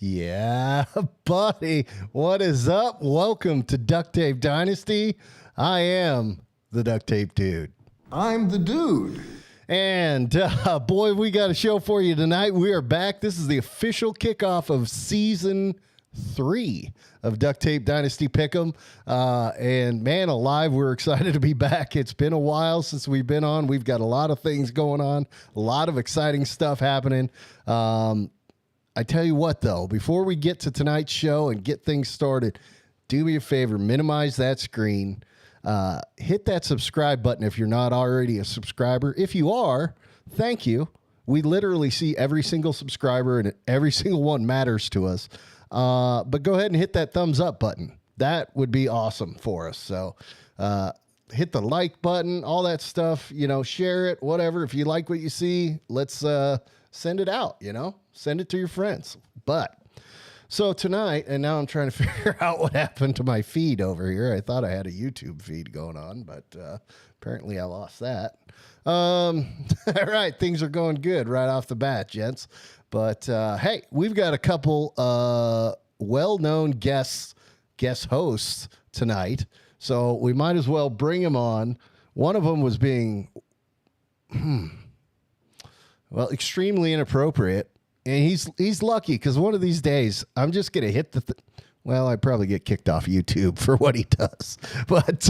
Yeah, buddy. What is up? Welcome to Duct Tape Dynasty. I am the Duct Tape Dude. I'm the dude. And boy, we got a show for you tonight. We are back. This is the official kickoff of season 3 of Duct Tape Dynasty Pick'em. And man alive, we're excited to be back. It's been a while since we've been on. We've got a lot of things going on, a lot of exciting stuff happening. I tell you what, though, before we get to tonight's show and get things started, do me a favor, minimize that screen. Hit that subscribe button if you're not already a subscriber. If you are, thank you. We literally see every single subscriber, and every single one matters to us. But go ahead and hit that thumbs up button. That would be awesome for us. So hit the like button, all that stuff, share it, whatever. If you like what you see, let's send it out, send it to your friends. But so tonight, and now I'm trying to figure out what happened to my feed over here. I thought I had a YouTube feed going on, but apparently I lost that. All right, things are going good right off the bat, gents. But hey, we've got a couple well-known guest hosts tonight, so we might as well bring them on. One of them was being, extremely inappropriate. And he's lucky because one of these days I'm just going to hit I'd probably get kicked off YouTube for what he does. But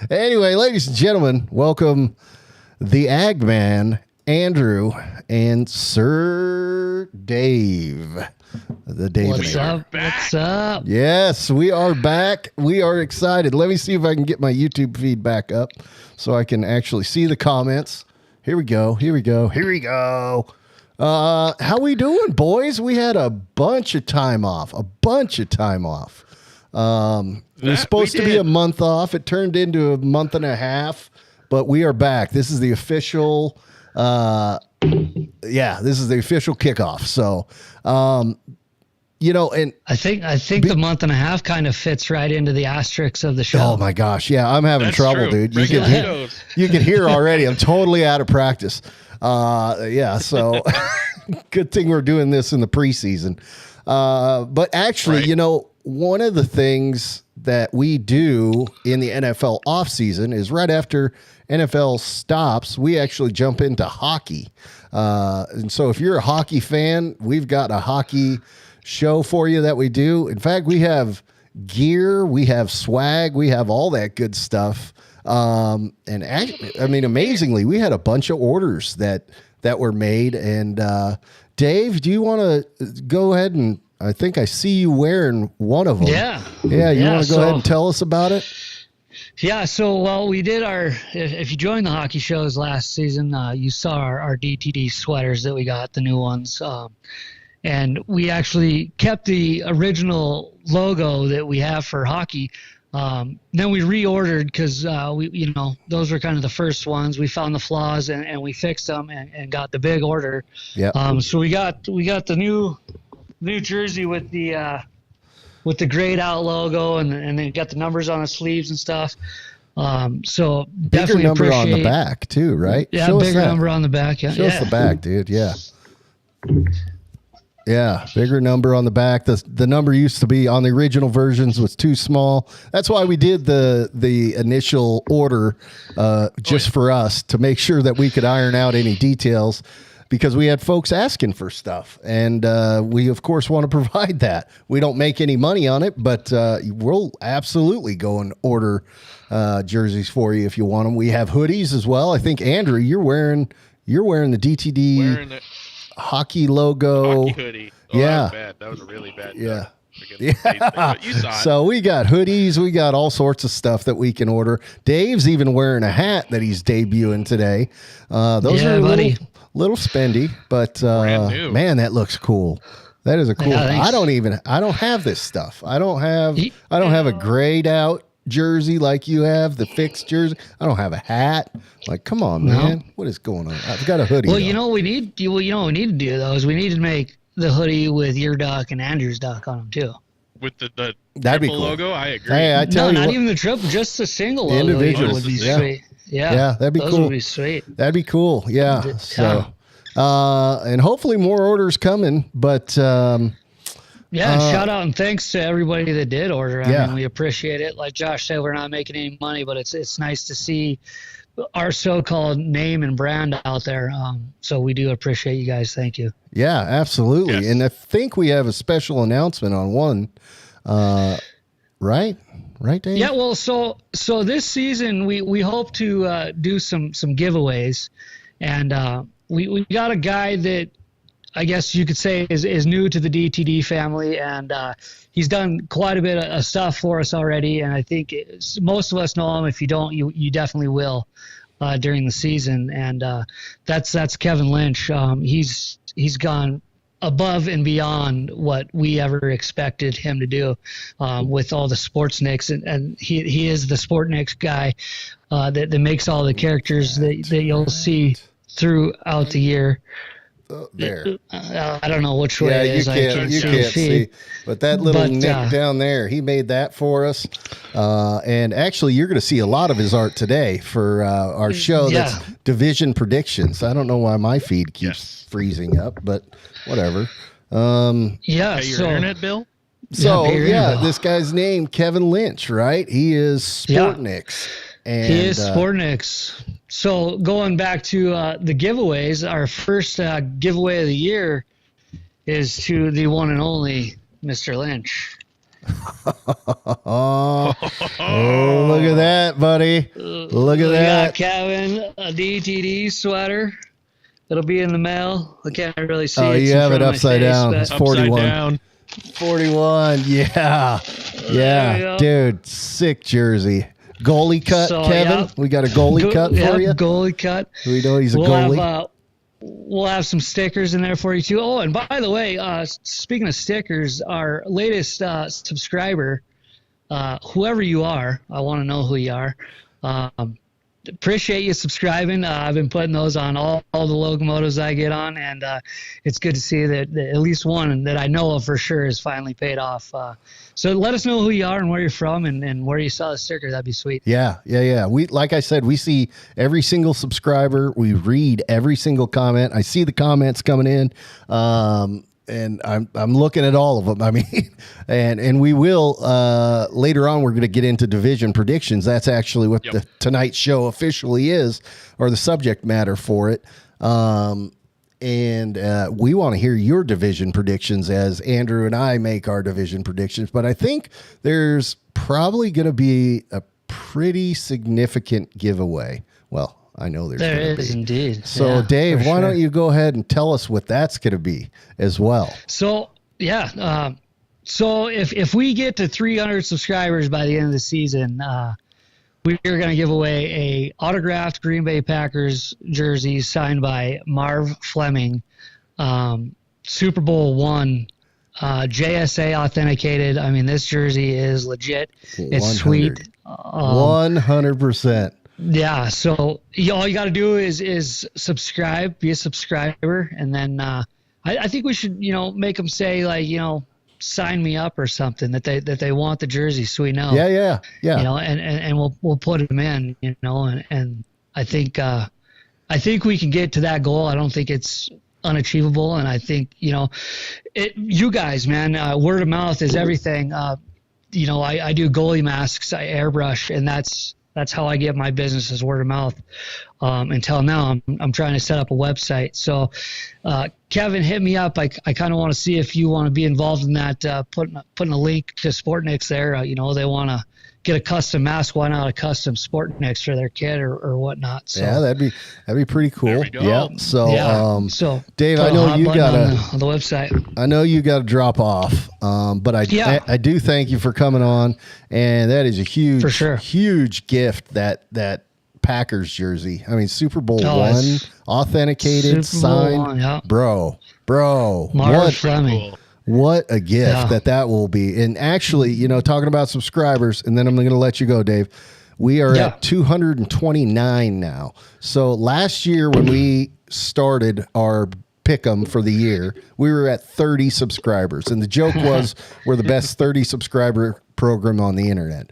anyway, ladies and gentlemen, welcome the Ag Man, Andrew, and Sir Dave. The Dave. What's up? What's up? Yes, we are back. We are excited. Let me see if I can get my YouTube feed back up so I can actually see the comments. Here we go. How we doing, boys? We had a bunch of time off. It was supposed to be a month off. It turned into a month and a half, but we are back. This is the official, this is the official kickoff. So, and I think the month and a half kind of fits right into the asterisks of the show. Oh my gosh. Yeah. I'm having trouble, true. dude. You can hear already. I'm totally out of practice. So good thing we're doing this in the preseason. But actually, right. One of the things that we do in the NFL offseason is right after NFL stops, we actually jump into hockey. And so if you're a hockey fan, we've got a hockey show for you that we do. In fact, we have gear, we have swag, we have all that good stuff. Amazingly, we had a bunch of orders that were made. And Dave, do you want to go ahead and I think I see you wearing one of them. Yeah. You want to go ahead and tell us about it? Yeah. So, we did if you joined the hockey shows last season, you saw our DTD sweaters that we got, the new ones. And we actually kept the original logo that we have for hockey. Then we reordered because those were kind of the first ones. We found the flaws and we fixed them and got the big order. Yeah. So we got the new jersey with the grayed out logo and they got the numbers on the sleeves and stuff. So bigger definitely number on the back too, right? Yeah, Show bigger number on the back. Yeah. Show us the back, dude. Yeah. Yeah, bigger number on the back. The number used to be on the original versions was too small. That's why we did the initial order for us to make sure that we could iron out any details because we had folks asking for stuff. And we, of course, want to provide that. We don't make any money on it, but we'll absolutely go and order jerseys for you if you want them. We have hoodies as well. I think, Andrew, you're wearing the DTD hockey logo. Hockey hoodie. Oh, yeah. That was a really bad. Yeah. You saw it. So we got hoodies. We got all sorts of stuff that we can order. Dave's even wearing a hat that he's debuting today. Those are a little spendy, but man, that looks cool. That is a cool. Yeah, I don't have this stuff. I don't have a grayed out jersey like you have, the fixed jersey. I don't have a hat. Like, come on, man. What is going on? I've got a hoodie. Well, what we need to do though is we need to make the hoodie with your duck and Andrew's duck on them too. With the That'd be triple cool. logo, I agree. Hey, I tell you not what, even the triple, just the single logo. individual would be yeah. sweet. Yeah, that'd be those cool. Would be sweet. That'd be cool. Yeah. So, and hopefully more orders coming, but Yeah, shout out and thanks to everybody that did order. I Yeah. mean, we appreciate it. Like Josh said, we're not making any money, but it's nice to see our so-called name and brand out there. So we do appreciate you guys. Thank you. Yeah, absolutely. Yes. And I think we have a special announcement on one, right? Right, Dave? Yeah, well, so this season we hope to do some giveaways, and we got a guy that I guess you could say is new to the DTD family, and he's done quite a bit of stuff for us already, and I think most of us know him. If you don't, you definitely will during the season, and that's Kevin Lynch. He's gone above and beyond what we ever expected him to do with all the sports nicks, and he is the sport nicks guy that makes all the characters that you'll see throughout the year. There. I don't know which way it is. I can't you see can't the feed. see. But that little But, nick down there, he made that for us. And actually, you're going to see a lot of his art today for our show. Yeah. That's Division Predictions. I don't know why my feed keeps freezing up, but whatever. Yeah, Hey, your so internet bill? So, Barry, yeah, this guy's name, Kevin Lynch, right? He is Sportnix. And, he is Sportnix. So going back to the giveaways, our first giveaway of the year is to the one and only Mr. Lynch. Oh, look at that, buddy. Look at We that. got Kevin a DTD sweater. It'll be in the mail. I can't really see Oh, it. you have it upside down. It's Upside 41. down. 41. Yeah. There you Yeah. go. Dude, sick jersey. Goalie cut, So, Kevin. yeah. We got a goalie cut for you. Goalie cut. We know he's a We'll goalie. have we'll have some stickers in there for you too. Oh, and by the way, speaking of stickers, our latest subscriber, whoever you are, I want to know who you are. Appreciate you subscribing. I've been putting those on all the locomotives I get on, and it's good to see that at least one that I know of for sure is finally paid off. So let us know who you are and where you're from and where you saw the sticker. That'd be sweet. Yeah. We, like I said, we see every single subscriber. We read every single comment. I see the comments coming in. And I'm looking at all of them. I mean, and we will later on. We're going to get into division predictions. That's actually what the tonight's show officially is, or the subject matter for it. And we want to hear your division predictions as Andrew and I make our division predictions. But I think there's probably going to be a pretty significant giveaway. Well, I know there's There going to is be. indeed. So, Yeah, Dave, for why sure. don't you go ahead and tell us what that's going to be as well? So yeah, so if we get to 300 subscribers by the end of the season, we are going to give away a autographed Green Bay Packers jersey signed by Marv Fleming, Super Bowl I, JSA authenticated. I mean, this jersey is legit. It's 100. sweet. 100%. Yeah, so all you got to do is subscribe, be a subscriber, and then I think we should make them say like sign me up or something that they want the jersey, so we know. Yeah. And we'll put them in, and I think we can get to that goal. I don't think it's unachievable, and I think you guys, man, word of mouth is everything. I do goalie masks, I airbrush, and that's how I get my business is word of mouth. Until now, I'm trying to set up a website. So, Kevin, hit me up. I kind of want to see if you want to be involved in that. Putting a link to Sportnix there. They want to get a custom mask. Why not a custom Sportnix for their kid or whatnot? So, Yeah, that'd be pretty cool. There we go. Yeah. So, so Dave, put I a know hot you button got on the website. I know you got to drop off, but I do thank you for coming on, and that is a huge, For sure. huge gift that Packers jersey. I mean, Super Bowl I, it's authenticated, Super Bowl signed, I, yeah. bro, Marv Fleming. Cool. what a gift Yeah. that will be. And actually, talking about subscribers, and then I'm going to let you go, Dave. We are at 229 now. So last year when we started our pick'em for the year, we were at 30 subscribers, and the joke was we're the best 30 subscriber program on the internet.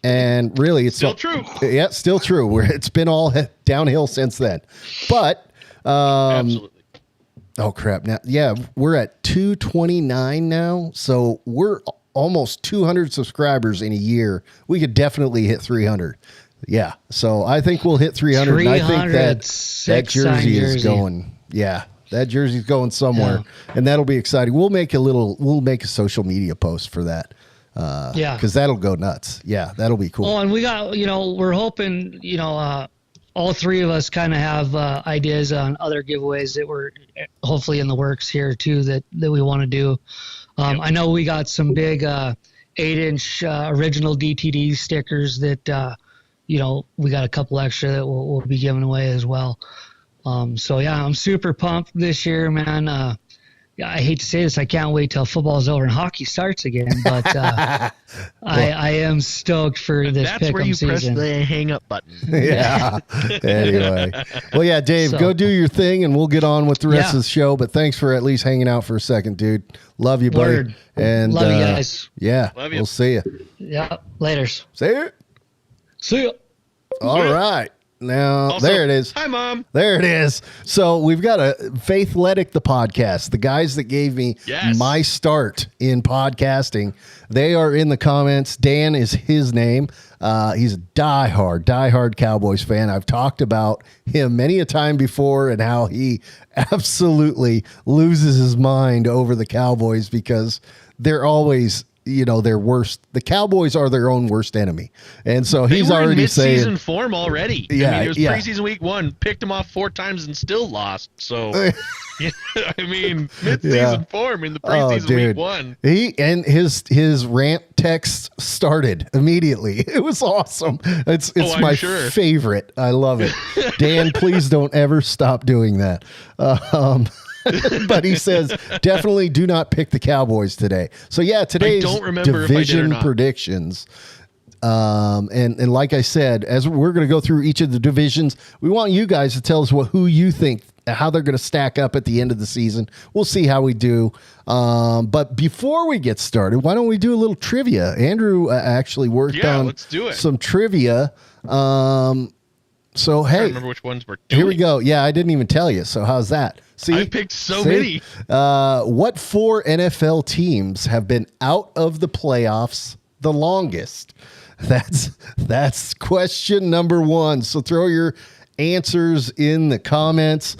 And really, it's Still true. Yeah, still true. It's been all downhill since then. But Absolutely. Oh crap. Now, yeah, we're at 229 now. So we're almost 200 subscribers in a year. We could definitely hit 300. Yeah. So I think we'll hit 300. And I think that jersey is going. Yeah. That jersey's going somewhere, and that'll be exciting. We'll make a social media post for that. Because that'll go nuts. Yeah, that'll be cool. Oh, and we got, we're hoping, all three of us kind of have ideas on other giveaways that were hopefully in the works here too that we want to do. I know we got some big 8-inch original DTD stickers that, we got a couple extra that we'll be giving away as well. So yeah, I'm super pumped this year, man. I hate to say this, I can't wait till football's over and hockey starts again, but I am stoked for this pick'em season. That's where you press the hang up button. Yeah. Anyway. Well, yeah, Dave, go do your thing and we'll get on with the rest of the show, but thanks for at least hanging out for a second, dude. Love you, buddy. Word. And love you guys. Yeah. Love you. We'll see you. Yeah. Laters. See you. See ya. All right. Now, also, there it is. Hi, Mom. There it is. So we've got a Faithletic, the podcast. The guys that gave me my start in podcasting, they are in the comments. Dan is his name. He's a diehard Cowboys fan. I've talked about him many a time before and how he absolutely loses his mind over the Cowboys because they're always their worst. The Cowboys are their own worst enemy, and so he's already saying mid-season form already. Yeah, it was preseason week 1, picked them off 4 times and still lost. So, mid-season form in the preseason week 1. His rant text started immediately. It was awesome. It's my favorite. I love it. Dan, please don't ever stop doing that. But he says, definitely do not pick the Cowboys today. So, yeah, today's division predictions. And like I said, as we're going to go through each of the divisions, we want you guys to tell us who you think, how they're going to stack up at the end of the season. We'll see how we do. But before we get started, why don't we do a little trivia? Andrew actually worked on let's do it. Some trivia. So, hey, I remember which ones we're doing. Here we go. Yeah, I didn't even tell you. So how's that? See, I picked so many. What 4 NFL teams have been out of the playoffs the longest? That's question number 1. So throw your answers in the comments.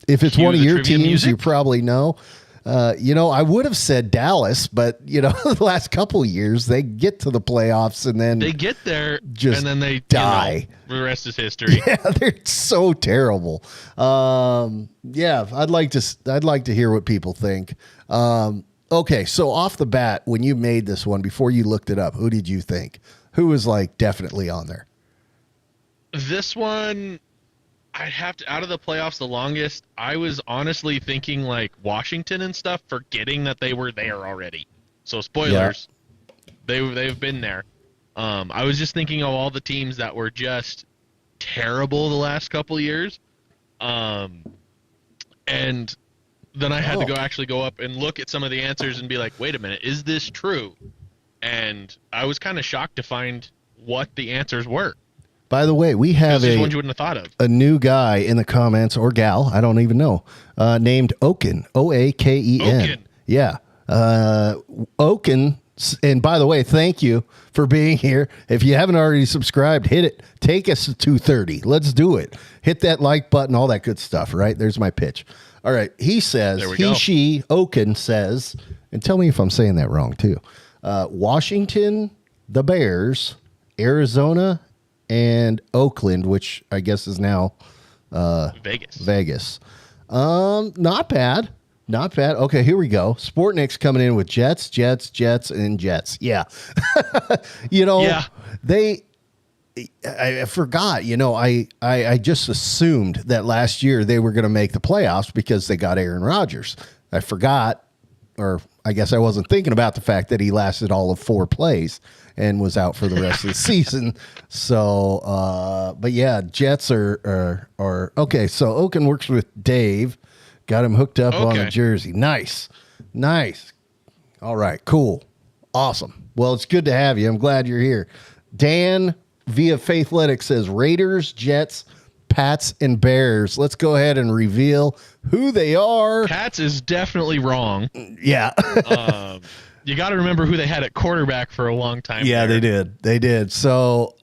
If it's one of your teams, you probably know. I would have said Dallas, but the last couple of years they get to the playoffs and then they get there just and then they die. The rest is history. Yeah, they're so terrible. I'd like to hear what people think. Okay, so off the bat, when you made this one before you looked it up, who did you think? Who was definitely on there? This one, I'd have to, out of the playoffs the longest, I was honestly thinking Washington and stuff, forgetting that they were there already. So spoilers, they've been there. I was just thinking of all the teams that were just terrible the last couple of years. And then I had to go up and look at some of the answers and be like, wait a minute, is this true? And I was kind of shocked to find what the answers were. By the way, we have ones you wouldn't have thought of. A new guy in the comments, or gal, I don't even know, named Oaken, Oaken. Oaken. Yeah. Oaken, and by the way, thank you for being here. If you haven't already subscribed, hit it. Take us to 230. Let's do it. Hit that like button, all that good stuff, right? There's my pitch. All right. He says, Oaken says, and tell me if I'm saying that wrong too. Washington, the Bears, Arizona, and Oakland, which I guess is now Vegas. Not bad. Okay, here we go. Sportnik's coming in with Jets, and Jets. Yeah. I forgot, I just assumed that last year they were going to make the playoffs because they got Aaron Rodgers. I forgot, or I guess I wasn't thinking about the fact that he lasted all of 4 plays and was out for the rest of the season. So, but yeah, Jets are okay. So Oaken works with Dave, got him hooked up on the jersey. Nice. All right, cool. Awesome. Well, it's good to have you. I'm glad you're here. Dan via Faithletic says Raiders, Jets, Pats and Bears. Let's go ahead and reveal who they are. Pats is definitely wrong. Yeah. You got to remember who they had at quarterback for a long time. Yeah, there. they did. So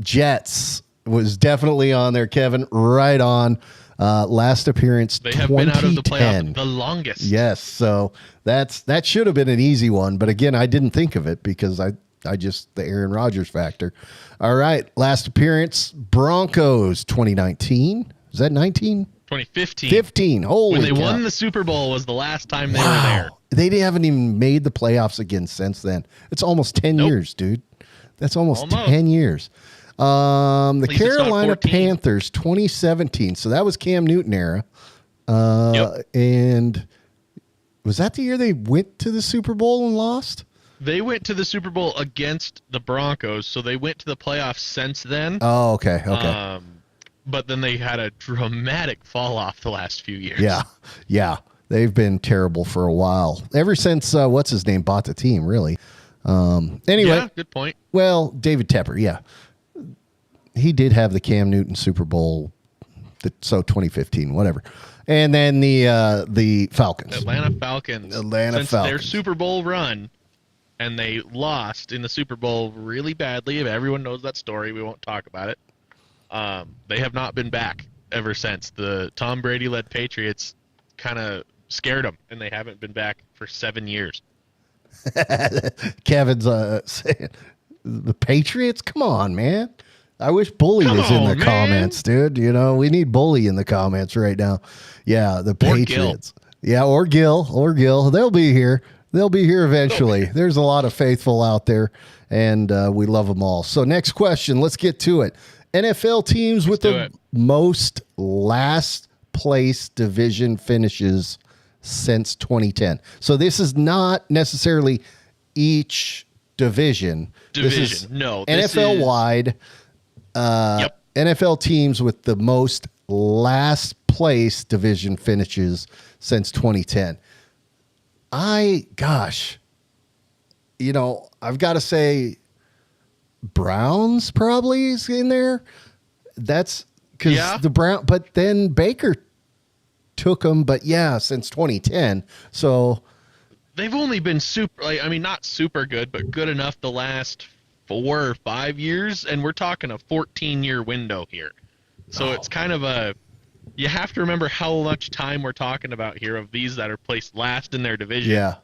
Jets was definitely on there, Kevin. Right on. Last appearance, They have been out of the playoff the longest. Yes, so that should have been an easy one, but again, I didn't think of it because I just the Aaron Rodgers factor. All right, last appearance, Broncos 2019. Is that 19? 2015. 15. Holy When they cow. won the Super Bowl was the last time they were there. They haven't even made the playoffs again since then. It's almost 10 years, dude. That's almost 10 years. The least it's not Carolina 14. Panthers 2017. So that was Cam Newton era. And was that the year they went to the Super Bowl and lost? They went to the Super Bowl against the Broncos, so they went to the playoffs since then. Oh, okay. Okay. But then they had a dramatic fall off the last few years. Yeah. They've been terrible for a while. Ever since, what's his name, bought the team, really. Anyway. Yeah, good point. Well, David Tepper, yeah. He did have the Cam Newton Super Bowl, so 2015, whatever. And then the Falcons. Atlanta Falcons. Since their Super Bowl run, and they lost in the Super Bowl really badly. Everyone knows that story. We won't talk about it. They have not been back ever since. The Tom Brady-led Patriots kind of scared them, and they haven't been back for 7 years. Kevin's saying, the Patriots? Come on, man. I wish Bully was in the comments, dude. You know, we need Bully in the comments right now. Yeah, the Patriots. Yeah, or Gil. They'll be here. They'll be here eventually. There's a lot of faithful out there, and we love them all. So next question, let's get to it. NFL teams with the most last place division finishes since 2010. So this is not necessarily each division. This is NFL wide. NFL teams with the most last place division finishes since 2010. I've got to say Browns probably is in there. That's because the Brown, but then Baker took them, but since 2010. So they've only been not super good, but good enough the last 4 or 5 years, and we're talking a 14-year window here. So it's kind of you have to remember how much time we're talking about here of these that are placed last in their division. Yeah.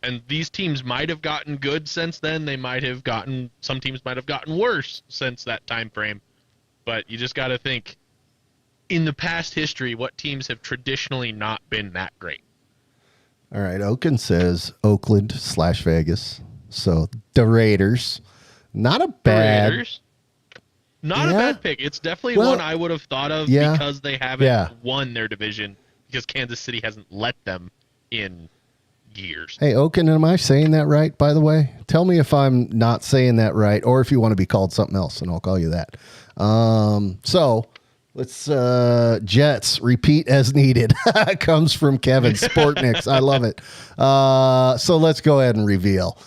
And these teams might have gotten good since then. Some teams might have gotten worse since that time frame. But you just got to think, in the past history, what teams have traditionally not been that great? All right. Oaken says Oakland/Vegas. So the Raiders. Not a bad. Not a bad pick. It's definitely one I would have thought of because they haven't won their division, because Kansas City hasn't let them in years. Hey, Oaken, am I saying that right, by the way? Tell me if I'm not saying that right, or if you want to be called something else, and I'll call you that. So let's Jets, repeat as needed. Comes from Kevin Sportniks. I love it. So let's go ahead and reveal.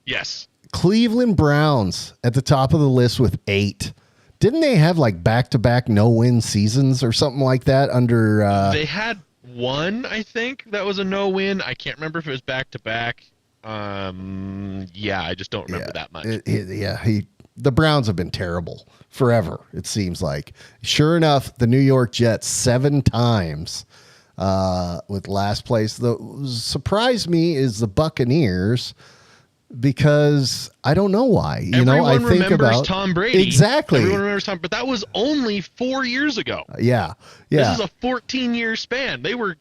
Yes. Cleveland Browns at the top of the list with 8. Didn't they have like back-to-back no-win seasons or something like that under They had one, I think, that was a no-win. I can't remember if it was back-to-back. I just don't remember that much. The Browns have been terrible forever, it seems like. Sure enough, the New York Jets 7 times with last place. The surprised me is the Buccaneers, because I don't know why. Everyone remembers Tom Brady. Exactly. Everyone remembers Tom, but that was only 4 years ago. Yeah. This is a 14-year span. They were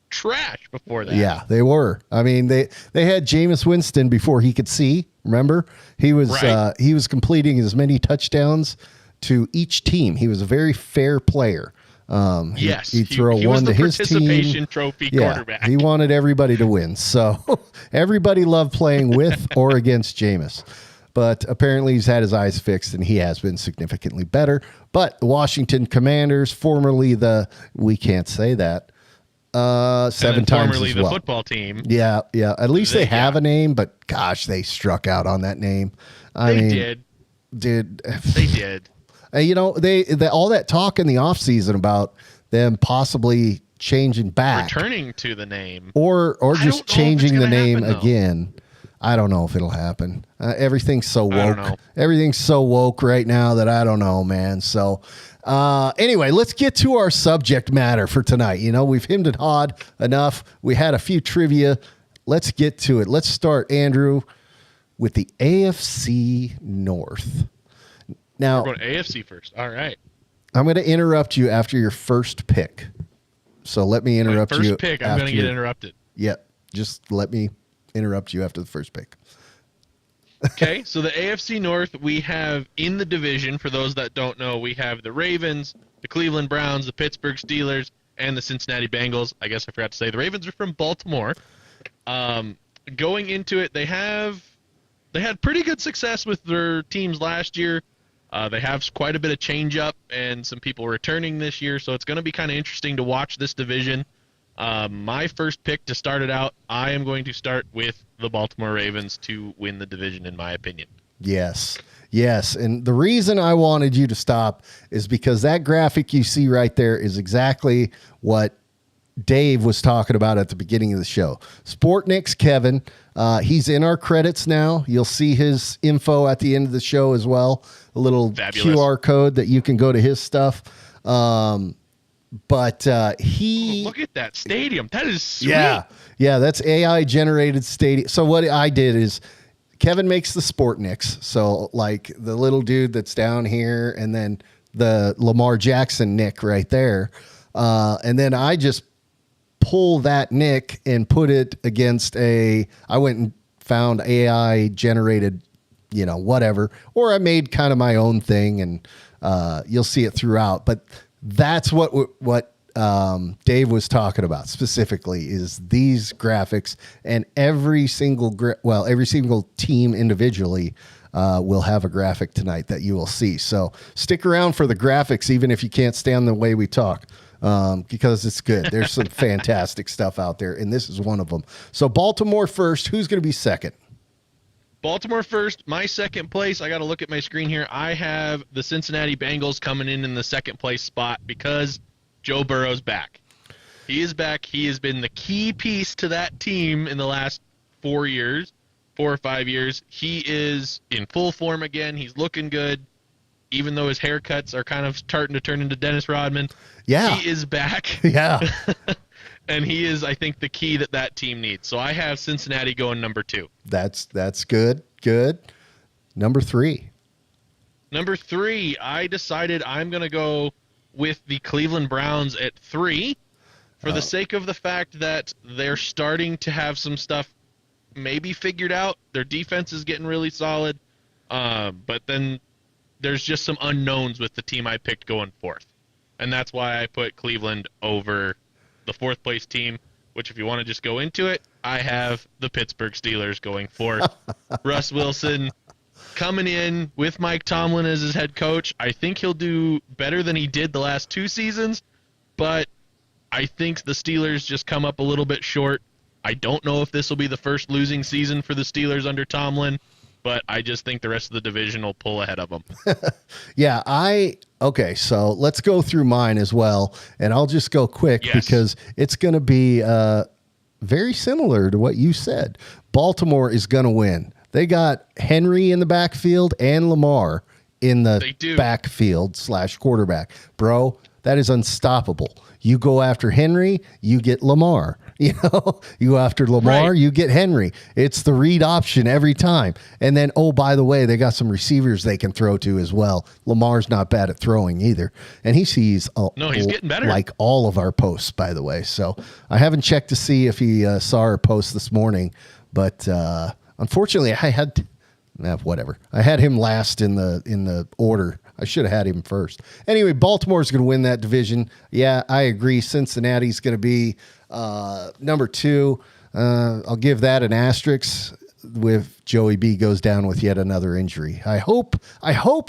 trash before that. Yeah, they were. I mean, they had Jameis Winston before he could see. Remember, he was completing as many touchdowns to each team. He was a very fair player. He'd throw one to his team. Participation trophy quarterback. He wanted everybody to win. So everybody loved playing with or against Jameis. But apparently he's had his eyes fixed, and he has been significantly better. But the Washington Commanders, formerly we can't say that, 7 times formerly as well. The football team. Yeah. At least they have a name, but gosh, they struck out on that name. They did. Dude. They did. You know, they all that talk in the offseason about them possibly changing back, returning to the name, or just changing the name happen, again. I don't know if it'll happen. Everything's so woke. I don't know. Everything's so woke right now that I don't know, man. So anyway, let's get to our subject matter for tonight. You know, we've hemmed and hawed enough. We had a few trivia. Let's get to it. Let's start, Andrew, with the AFC North. Now, we're going to AFC first. All right. I'm going to interrupt you after your first pick. So let me interrupt you. First pick, I'm going to get interrupted. Yep. Just let me interrupt you after the first pick. Okay, so the AFC North, we have in the division, for those that don't know, we have the Ravens, the Cleveland Browns, the Pittsburgh Steelers, and the Cincinnati Bengals. I guess I forgot to say the Ravens are from Baltimore. Going into it, they had pretty good success with their teams last year. They have quite a bit of change up and some people returning this year, so it's going to be kind of interesting to watch this division. My first pick to start it out, I am going to start with the Baltimore Ravens to win the division, in my opinion. Yes. And the reason I wanted you to stop is because that graphic you see right there is exactly what Dave was talking about at the beginning of the show. Sportnick's Kevin, he's in our credits now. You'll see his info at the end of the show as well. A little Fabulous QR code that you can go to his stuff. But he... Look at that stadium. That is sweet. Yeah, that's AI generated stadium. So what I did is Kevin makes the Sportnicks. So like the little dude that's down here and then the Lamar Jackson Nick right there. And then I just pull that Nick and put it against I went and found AI generated, you know, whatever, or I made kind of my own thing and you'll see it throughout. But that's what Dave was talking about specifically is these graphics, and every single team individually will have a graphic tonight that you will see. So stick around for the graphics, even if you can't stand the way we talk, because it's good. There's some fantastic stuff out there, and this is one of them. So Baltimore first. Who's going to be second? Baltimore first. My second place, I got to look at my screen here. I have the Cincinnati Bengals coming in the second place spot because Joe Burrow's back. He is back. He has been the key piece to that team in the last 4 or 5 years. He is in full form again. He's looking good, even though his haircuts are kind of starting to turn into Dennis Rodman. Yeah. He is back. Yeah. And he is, I think, the key that team needs. So I have Cincinnati going number 2. That's good. Number 3. Number 3, I decided I'm going to go with the Cleveland Browns at 3 for the sake of the fact that they're starting to have some stuff maybe figured out. Their defense is getting really solid. But then there's just some unknowns with the team I picked going 4th. And that's why I put Cleveland over the 4th place team, which if you want to just go into it, I have the Pittsburgh Steelers going 4th. Russ Wilson coming in with Mike Tomlin as his head coach. I think he'll do better than he did the last 2 seasons, but I think the Steelers just come up a little bit short. I don't know if this will be the first losing season for the Steelers under Tomlin, but I just think the rest of the division will pull ahead of them. Okay, so let's go through mine as well, and I'll just go quick because it's going to be very similar to what you said. Baltimore is going to win. They got Henry in the backfield and Lamar in the backfield / quarterback. Bro, that is unstoppable. You go after Henry, you get Lamar. You know, you go after Lamar, you get Henry. It's the read option every time. And then, oh, by the way, they got some receivers they can throw to as well. Lamar's not bad at throwing either. And he sees he's getting better. Like all of our posts, by the way. So I haven't checked to see if he saw our post this morning. But unfortunately, I had whatever. I had him last in the order. I should have had him first. Anyway, Baltimore's going to win that division. Yeah, I agree. Cincinnati's going to be number 2. I'll give that an asterisk if Joey B goes down with yet another injury. I hope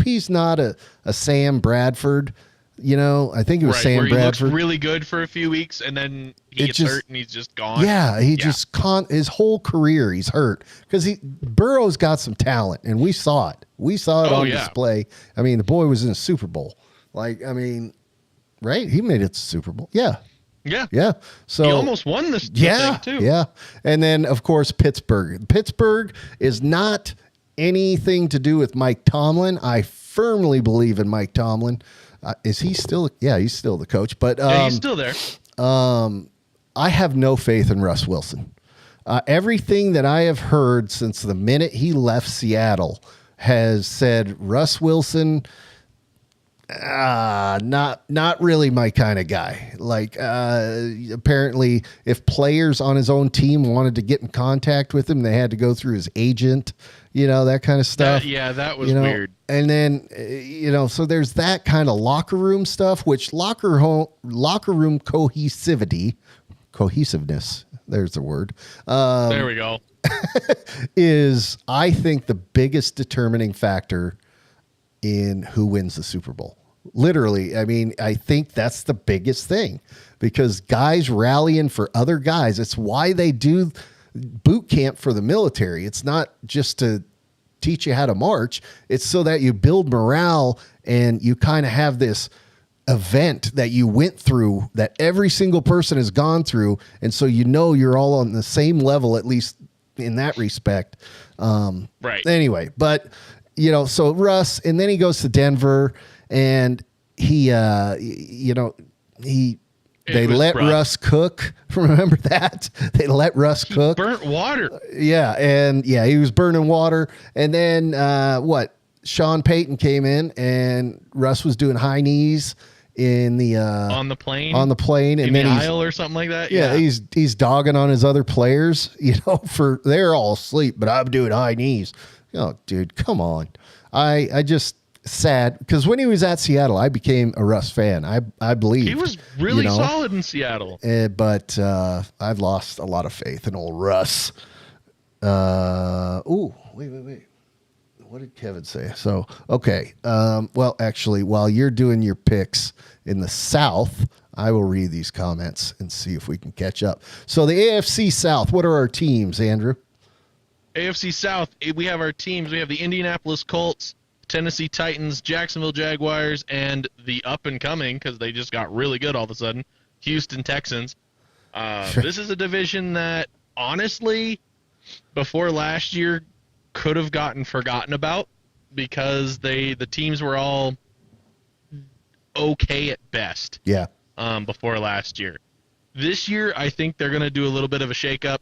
he's not a Sam Bradford You know, I think it was Sam where Bradford. He looks really good for a few weeks, and then he gets hurt, and he's just gone. Yeah, his whole career he's hurt because Burrow's got some talent, and we saw it. We saw it on display. I mean, the boy was in a Super Bowl. Like, I mean, right? He made it to Super Bowl. Yeah. Yeah. Yeah. So he almost won this thing too. Yeah. And then, of course, Pittsburgh. Pittsburgh is not anything to do with Mike Tomlin. I firmly believe in Mike Tomlin. Is he still? Yeah, he's still the coach. But he's still there. I have no faith in Russ Wilson. Everything that I have heard since the minute he left Seattle has said Russ Wilson, not really my kind of guy. Like, apparently, if players on his own team wanted to get in contact with him, they had to go through his agent. You know, that kind of stuff. That was weird. And then, so there's that kind of locker room stuff, which locker room cohesiveness, there's the word. There we go. Is, I think, the biggest determining factor in who wins the Super Bowl. Literally, I mean, I think that's the biggest thing because guys rallying for other guys. It's why they do boot camp for the military. It's not just to teach you how to march. It's so that you build morale and you kind of have this event that you went through that every single person has gone through. And so, you're all on the same level, at least in that respect. Right. Anyway, but so Russ, and then he goes to Denver and they let Russ cook. Remember that? They let Russ cook. Burnt water. Yeah, he was burning water. And then Sean Payton came in and Russ was doing high knees in the on the plane. And in then the aisle or something like that. Yeah, he's dogging on his other players, for they're all asleep, but I'm doing high knees. Oh, dude, come on. I just sad because when he was at Seattle, I became a Russ fan. I believe he was really solid in Seattle. But I've lost a lot of faith in old Russ. Wait. What did Kevin say? So, okay. Well, actually, while you're doing your picks in the South, I will read these comments and see if we can catch up. So the AFC South, what are our teams, Andrew? AFC South, we have our teams. We have the Indianapolis Colts, Tennessee Titans, Jacksonville Jaguars, and the up-and-coming, because they just got really good all of a sudden, Houston Texans. This is a division that, honestly, before last year, could have gotten forgotten about because the teams were all okay at best. Yeah. Before last year. This year, I think they're going to do a little bit of a shakeup,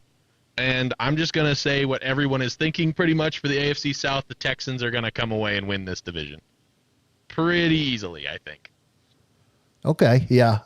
and I'm just going to say what everyone is thinking pretty much for the AFC South. The Texans are going to come away and win this division pretty easily, I think. Okay. Yeah.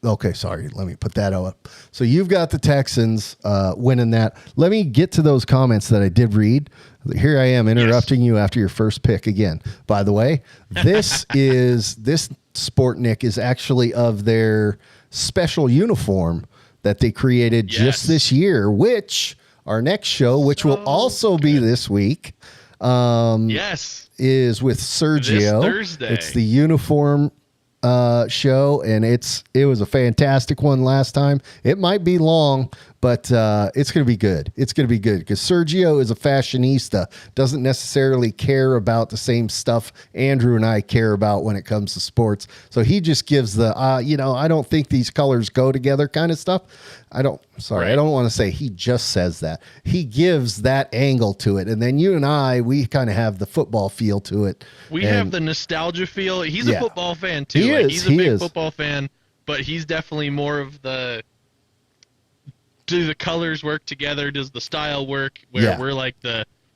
Okay, sorry. Let me put that up. So you've got the Texans winning that. Let me get to those comments that I did read. Here I am interrupting you after your first pick again. By the way, this Sportnik is actually of their special uniform that they created just this year, which our next show, which will also be this week, is with Sergio. This Thursday. It's the uniform show, and it was a fantastic one last time. It might be long, but it's going to be good. It's going to be good because Sergio is a fashionista, doesn't necessarily care about the same stuff Andrew and I care about when it comes to sports. So he just gives the, I don't think these colors go together kind of stuff. I don't want to say he just says that. He gives that angle to it. And then you and I, we kind of have the football feel to it. We have the nostalgia feel. He's a football fan too. He's a big football fan, but he's definitely more of the, do the colors work together? Does the style work? Where we're like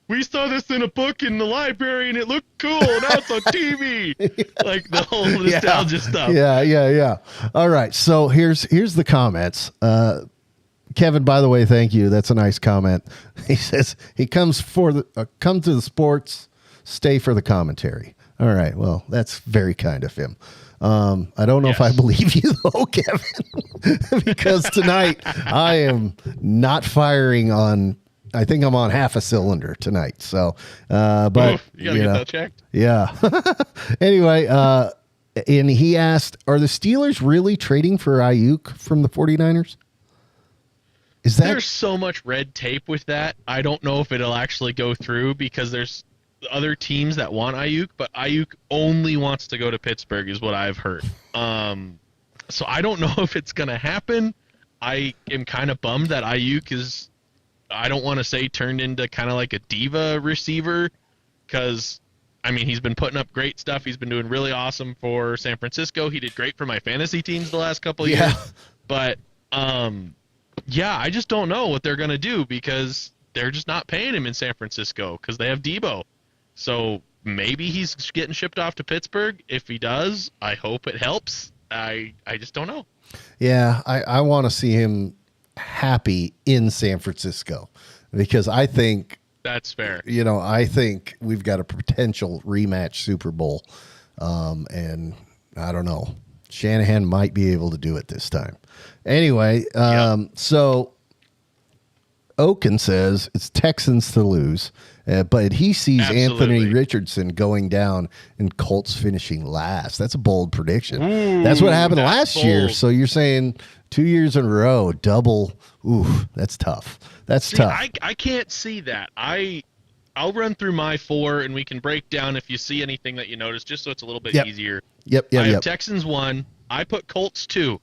we saw this in a book in the library and it looked cool. Now it's on TV. Like the whole nostalgia stuff. Yeah. All right. So here's the comments. Kevin, by the way, thank you. That's a nice comment. He says he comes come to the sports, stay for the commentary. All right. Well, that's very kind of him. I don't know if I believe you though, Kevin, because tonight I am not firing on. I think I'm on half a cylinder tonight. So, but you gotta get that checked. Yeah. Anyway, And he asked, are the Steelers really trading for Ayuk from the 49ers? Is that... There's so much red tape with that. I don't know if it'll actually go through because there's other teams that want Ayuk, but Ayuk only wants to go to Pittsburgh is what I've heard. So I don't know if it's going to happen. I am kind of bummed that Ayuk is, I don't want to say turned into kind of like a diva receiver because, I mean, he's been putting up great stuff. He's been doing really awesome for San Francisco. He did great for my fantasy teams the last couple of years. But, yeah, I just don't know what they're going to do because they're just not paying him in San Francisco because they have Debo. So maybe he's getting shipped off to Pittsburgh. If he does, I hope it helps. I just don't know. Yeah, I want to see him happy in San Francisco because I think that's fair. I think we've got a potential rematch Super Bowl. And I don't know. Shanahan might be able to do it this time. Anyway, so Oaken says it's Texans to lose, but he sees Anthony Richardson going down and Colts finishing last. That's a bold prediction. That's what happened last year. So you're saying 2 years in a row, double. Ooh, that's tough. That's tough. I can't see that. I'll run through my 4, and we can break down if you see anything that you notice, just so it's a little bit easier. I have Texans 1. I put Colts 2.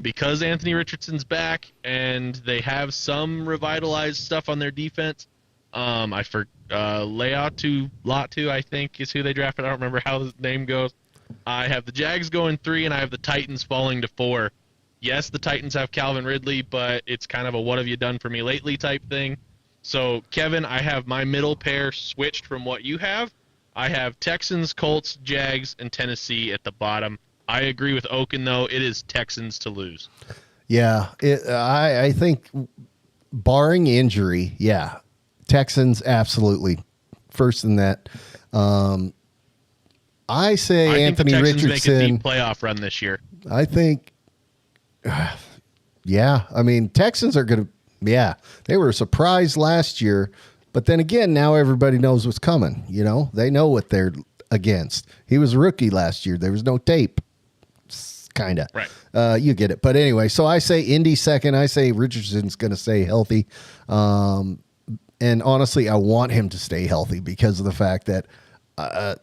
Because Anthony Richardson's back and they have some revitalized stuff on their defense. Latu, I think, is who they drafted. I don't remember how his name goes. I have the Jags going 3, and I have the Titans falling to 4. Yes, the Titans have Calvin Ridley, but it's kind of a what have you done for me lately type thing. So, Kevin, I have my middle pair switched from what you have. I have Texans, Colts, Jags, and Tennessee at the bottom. I agree with Oaken, though. It is Texans to lose. Yeah, I think barring injury, Texans absolutely first in that. I say Anthony think the Texans Richardson make a deep playoff run this year. I think, I mean, Texans are going to, they were surprised last year, but then again, now everybody knows what's coming. They know what they're against. He was a rookie last year. There was no tape. Kind of. Right. You get it. But anyway, so I say Indy second. I say Richardson's going to stay healthy. And honestly, I want him to stay healthy because of the fact that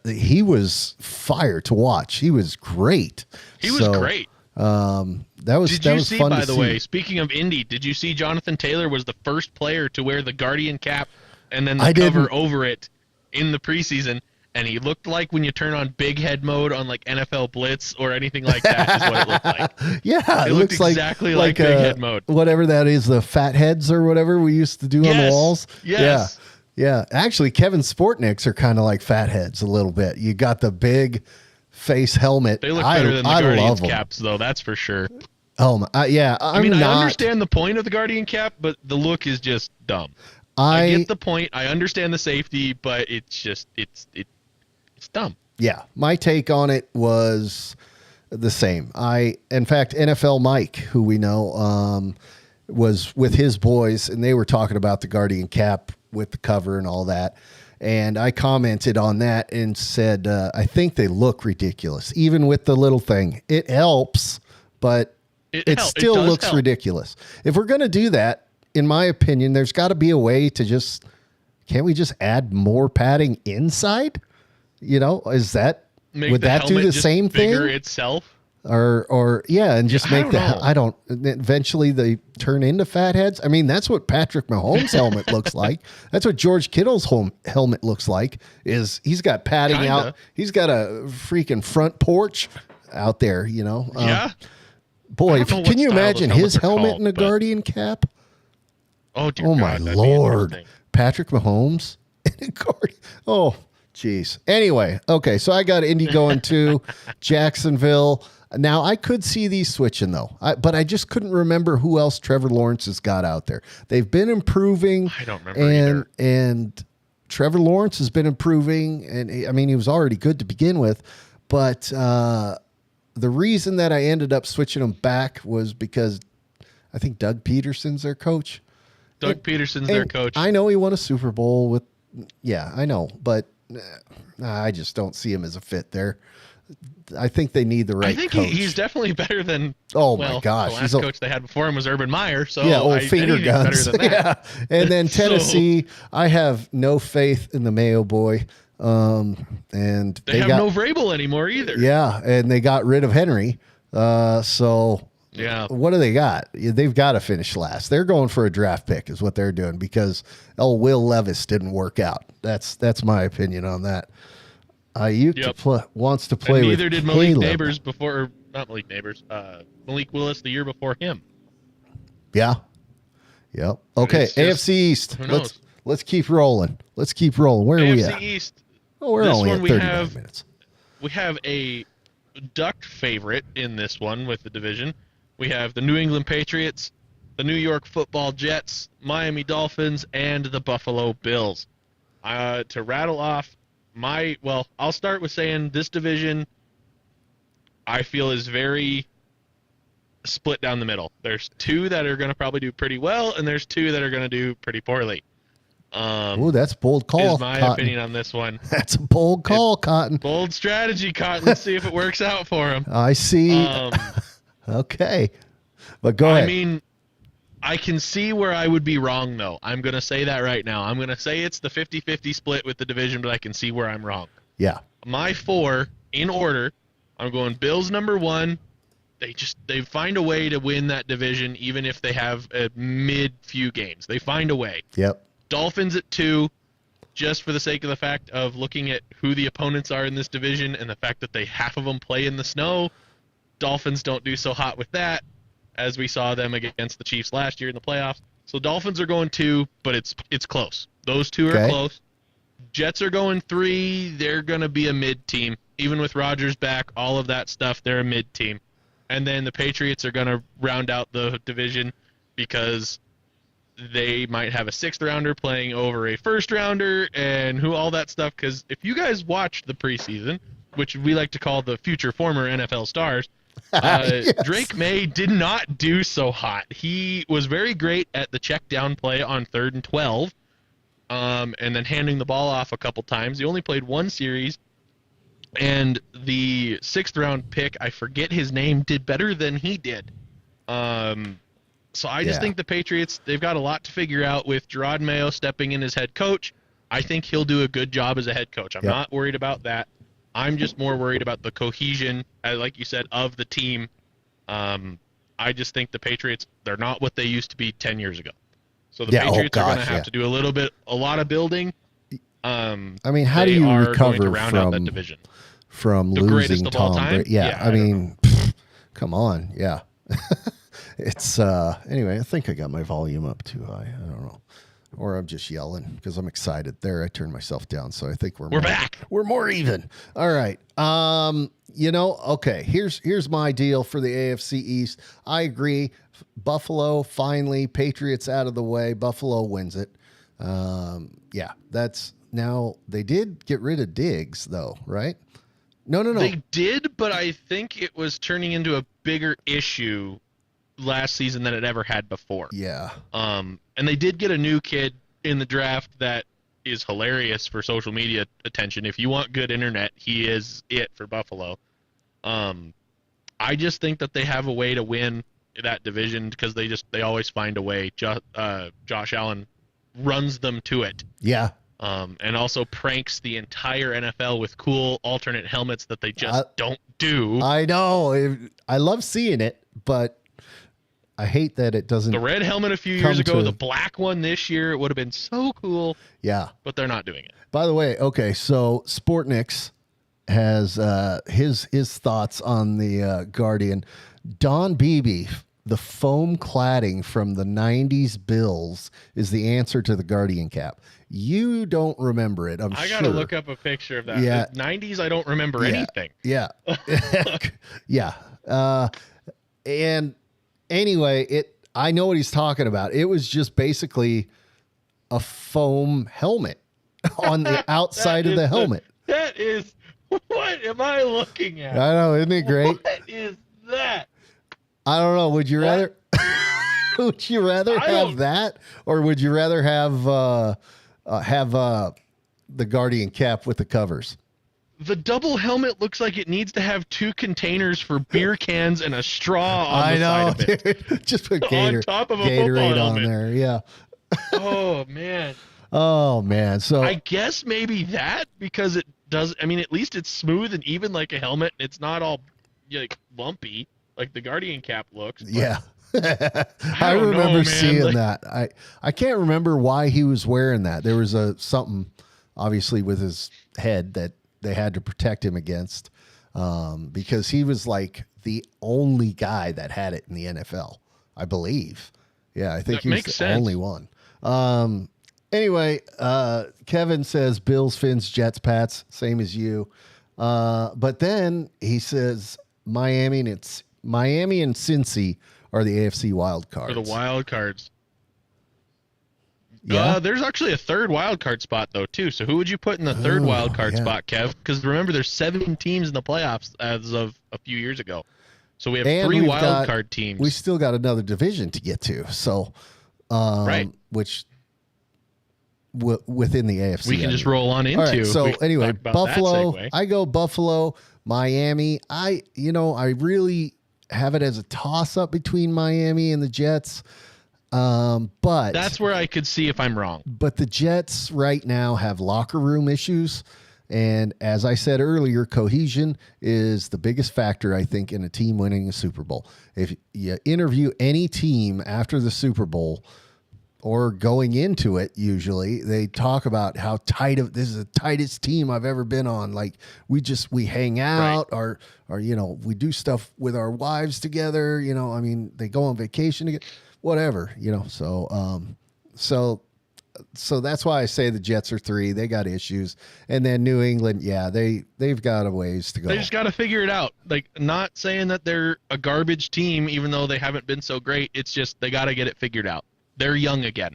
he was fire to watch. He was great. He was great. That was Did you was see, fun by to the see. way, speaking of Indy, did you see Jonathan Taylor was the first player to wear the Guardian cap and then the cover over it in the preseason? And he looked like when you turn on big head mode on like NFL Blitz or anything like that is what it looked like. Yeah, it looked exactly like big head mode. Whatever that is, the fat heads or whatever we used to do on the walls. Yes. Yeah. Actually, Kevin Sportniks are kind of like fat heads a little bit. You got the big face helmet. They look better than the Guardians caps, though. That's for sure. Oh, yeah. I understand the point of the Guardian cap, but the look is just dumb. I get the point. I understand the safety, but it's just it's dumb. Yeah, my take on it was the same. In fact, NFL Mike, who we know, was with his boys, and they were talking about the Guardian cap with the cover and all that. And I commented on that and said, I think they look ridiculous, even with the little thing. It helps, but it still looks ridiculous. If we're going to do that, in my opinion, there's got to be a way to can't we just add more padding inside? Is that, would that do the same thing? Itself? And just make eventually they turn into fat heads. I mean, that's what Patrick Mahomes' helmet looks like. That's what George Kittle's helmet looks like, is he's got padding out. He's got a freaking front porch out there, Boy, can you imagine his helmet and a Guardian cap? Oh, dear God, my Lord. Patrick Mahomes and a Guardian. Oh, jeez. Anyway, okay, so I got Indy going to Jacksonville. Now, I could see these switching, though, but I just couldn't remember who else Trevor Lawrence has got out there. They've been improving. I don't remember either. And Trevor Lawrence has been improving, and I mean, he was already good to begin with, but the reason that I ended up switching him back was because I think Doug Peterson's their coach. Peterson's their coach. I know he won a Super Bowl with, I know, but I just don't see him as a fit there. I think they need the right I think coach. he's definitely better than. Oh well, my gosh, the last coach they had before him was Urban Meyer. So yeah, old finger anything's guns. better than that. Yeah, and then Tennessee, I have no faith in the Mayo boy. And they have got no Vrabel anymore either. Yeah, and they got rid of Henry. So yeah, what do they got? They've got to finish last. They're going for a draft pick, is what they're doing, because Will Levis didn't work out. That's my opinion on that. Ayuk wants to play and with neither did Malik Caleb. Neighbors before, or not Malik Neighbors, Malik Willis the year before him. Yeah. Yep. Okay. It's just, AFC East. who knows? Let's keep rolling. Where are we at? AFC East. Oh, we're this only one at we 39 have, minutes. We have a duck favorite in this one with the division. We have the New England Patriots, the New York Football Jets, Miami Dolphins, and the Buffalo Bills. To rattle off I'll start with saying this division I feel is very split down the middle. There's two that are going to probably do pretty well, and there's two that are going to do pretty poorly. That's a bold call. Is my Cotton. opinion on this one. That's a bold call, Cotton. Bold strategy, Cotton. Let's see if it works out for him. I see. Okay. But go ahead. I mean, I can see where I would be wrong, though. I'm going to say that right now. I'm going to say it's the 50-50 split with the division, but I can see where I'm wrong. Yeah. My four, in order, I'm going Bills number one. They find a way to win that division, even if they have a mid-few games. They find a way. Yep. Dolphins at two, just for the sake of the fact of looking at who the opponents are in this division and the fact that half of them play in the snow. Dolphins don't do so hot with that, as we saw them against the Chiefs last year in the playoffs. So Dolphins are going two, but it's close. Those two are close. Jets are going three. They're going to be a mid team. Even with Rodgers back, all of that stuff, they're a mid team. And then the Patriots are going to round out the division because they might have a sixth rounder playing over a first rounder and all that stuff. Because if you guys watched the preseason, which we like to call the future former NFL stars, yes. Drake May did not do so hot. He was very great at the check down play on 3rd and 12, and then handing the ball off a couple times. He only played one series, and the 6th round pick, I forget his name, did better than he did. So I just think the Patriots, they've got a lot to figure out with Gerard Mayo stepping in as head coach. I think he'll do a good job as a head coach. I'm not worried about that. I'm just more worried about the cohesion, like you said, of the team. I just think the Patriots, they're not what they used to be 10 years ago. So the Patriots are going to have to do a lot of building. I mean, how do you recover out that division? From the losing Tom Brady? Yeah, I mean, come on. Yeah. It's anyway, I think I got my volume up too high. I don't know. Or I'm just yelling because I'm excited. There, I turned myself down, so I think we're back. We're more even. All right. Okay. Here's my deal for the AFC East. I agree. Buffalo finally, Patriots out of the way. Buffalo wins it. That's now they did get rid of Diggs though, right? No. They did, but I think it was turning into a bigger issue last season than it ever had before. Yeah. And they did get a new kid in the draft that is hilarious for social media attention. If you want good internet, he is it for Buffalo. I just think that they have a way to win that division because they always find a way. Josh Allen runs them to it. Yeah. And also pranks the entire NFL with cool alternate helmets that they just don't do. I know. I love seeing it, but I hate that it doesn't. The red helmet a few years ago, the black one this year, it would have been so cool. Yeah. But they're not doing it. By the way, okay, so Sportnix has his thoughts on the Guardian. Don Beebe, the foam cladding from the 90s Bills is the answer to the Guardian cap. You don't remember it, I got to look up a picture of that. Yeah. The 90s, I don't remember anything. Yeah. Yeah. And anyway, I know what he's talking about. It was just basically a foam helmet on the outside of the helmet. That is, what am I looking at? I know, isn't it great? What is that? I don't know. Would you rather have that, or would you rather have the Guardian cap with the covers? The double helmet looks like it needs to have 2 containers for beer cans and a straw on the side of it. Dude. Just put On top of a football Gatorade on helmet. there. Yeah. Oh, man. Oh man. So I guess maybe that, because it does. I mean, at least it's smooth and even like a helmet. It's not all like lumpy like the Guardian cap looks. yeah. I remember don't know, man. seeing Like- that. I can't remember why he was wearing that. There was something obviously with his head that they had to protect him against, because he was like the only guy that had it in the NFL, I believe. Yeah, I think That he was makes the sense. only one. Anyway, Kevin says Bills, Fins, Jets, Pats, same as you. But then he says Miami and Cincy are the AFC wild cards. For the wild cards. Yeah. There's actually a third wild card spot though too. So who would you put in the third wild card yeah. spot, Kev? Because remember, there's 7 teams in the playoffs as of a few years ago. So we have And 3 we've wild got- card teams. We still got another division to get to. So, Right. which within the AFC. we can just roll on into. All right, if so we anyway, talk about that Buffalo. segue. I go Buffalo, Miami. I really have it as a toss up between Miami and the Jets. But That's where I could see if I'm wrong. but the Jets right now have locker room issues. And as I said earlier, cohesion is the biggest factor, I think, in a team winning a Super Bowl. If you interview any team after the Super Bowl or going into it, usually they talk about how this is the tightest team I've ever been on. Like we hang out or we do stuff with our wives together. I mean, they go on vacation together, whatever, So that's why I say the Jets are 3. They got issues. And then New England, yeah, they've got a ways to go. They just got to figure it out. Like, not saying that they're a garbage team, even though they haven't been so great. It's just they got to get it figured out. They're young again.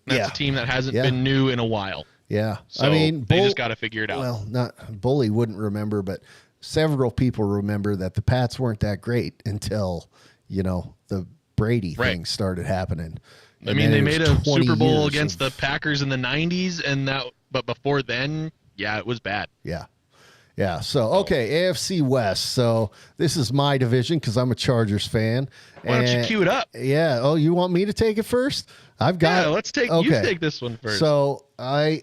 That's Yeah. a team that hasn't Yeah. been new in a while. Yeah. So I mean, they just got to figure it out. Well, not Bully wouldn't remember, but several people remember that the Pats weren't that great until, the Brady Right. thing started happening. I And mean, then they it was made a 20 Super Bowl years against the of- Packers in the 90s, but before then, yeah, it was bad. Yeah. Yeah. So, okay, AFC West. So this is my division because I'm a Chargers fan. Why don't you And- cue it up? Yeah. Oh, you want me to take it first? I've got. Yeah, let's take. Okay. You take this one first. So I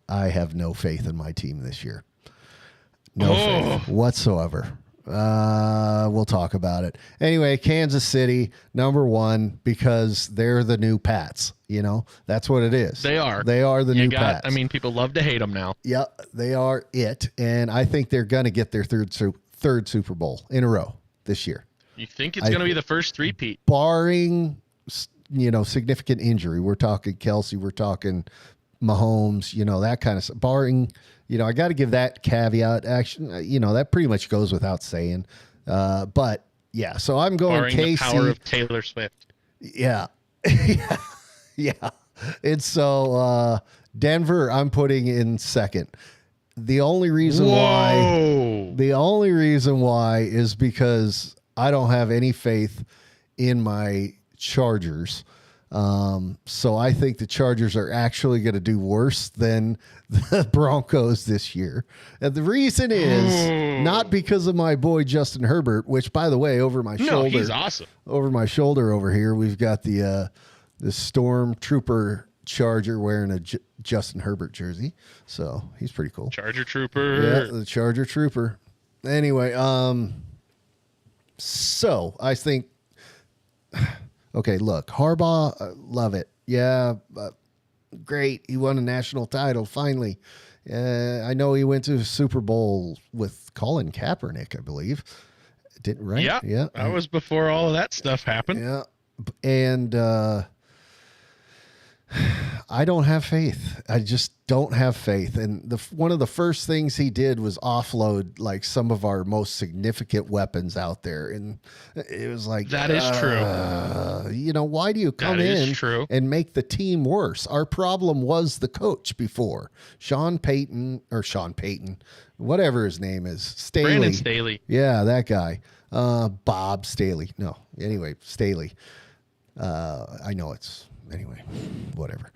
have no faith in my team this year. No faith whatsoever. We'll talk about it. Anyway, Kansas City, number 1, because they're the new Pats. That's what it is. They are. They are the new Pats. I mean, people love to hate them now. Yeah, they are it. And I think they're going to get their third Super Bowl in a row this year, You think it's going to be the first three-peat? barring significant injury. We're talking Kelsey, we're talking Mahomes, that kind of stuff. Barring, I got to give that caveat. Actually, that pretty much goes without saying. But yeah, so I'm going Barring KC. the power of Taylor Swift. Yeah. Yeah. And so Denver, I'm putting in second. The only reason Whoa. why is because I don't have any faith in my Chargers. So I think the Chargers are actually going to do worse than the Broncos this year. And the reason is not because of my boy Justin Herbert, which, by the way, over my No, shoulder, he's awesome. over my shoulder over here, we've got the Stormtrooper Charger wearing a Justin Herbert jersey. So he's pretty cool. Charger Trooper. Yeah, the Charger Trooper. Anyway, so I think, okay, look, Harbaugh, love it. Yeah, great. He won a national title finally. I know he went to a Super Bowl with Colin Kaepernick, I believe. Didn't right? Yeah. Yeah. That was before all of that stuff happened. Yeah. And I don't have faith. I just don't have faith. And one of the first things he did was offload like some of our most significant weapons out there. And it was like, That is true. Why do you come That is in true. and make the team worse? Our problem was the coach before. Sean Payton, whatever his name is. Staley. Brandon Staley. Yeah, that guy. Bob Staley. No, anyway, Staley. I know it's, anyway, whatever.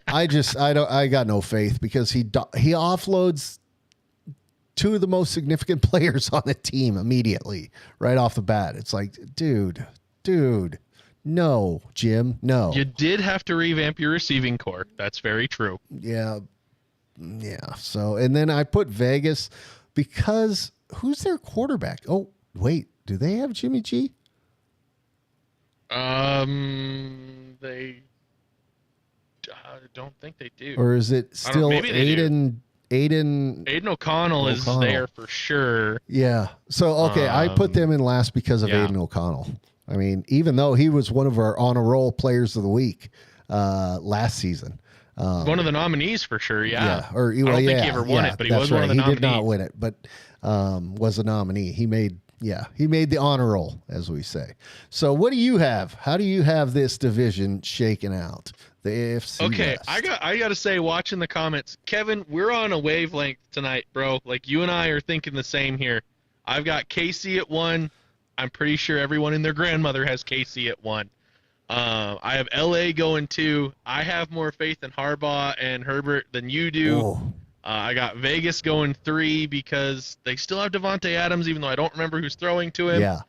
I got no faith because he offloads two of the most significant players on the team immediately right off the bat. It's like, dude, no, Jim, no. You did have to revamp your receiving core. That's very true. Yeah. So, and then I put Vegas because who's their quarterback? Oh, wait, do they have Jimmy G? They don't think they do. Or is it still Aiden O'Connell is there for sure. Yeah. So, okay, I put them in last because of Aiden O'Connell. I mean, even though he was one of our on a roll players of the week last season. One of the nominees for sure, yeah. I don't think he ever won it, but he was one of the nominees. He did not win it, but was a nominee. He made the honor roll, as we say. So what do you have? How do you have this division shaken out? The AFC Okay, West. I got to say, watching the comments, Kevin, we're on a wavelength tonight, bro. Like, you and I are thinking the same here. I've got KC at 1. I'm pretty sure everyone and their grandmother has KC at 1. I have LA going 2. I have more faith in Harbaugh and Herbert than you do. Oh. I got Vegas going 3 because they still have Devontae Adams, even though I don't remember who's throwing to him. Yeah.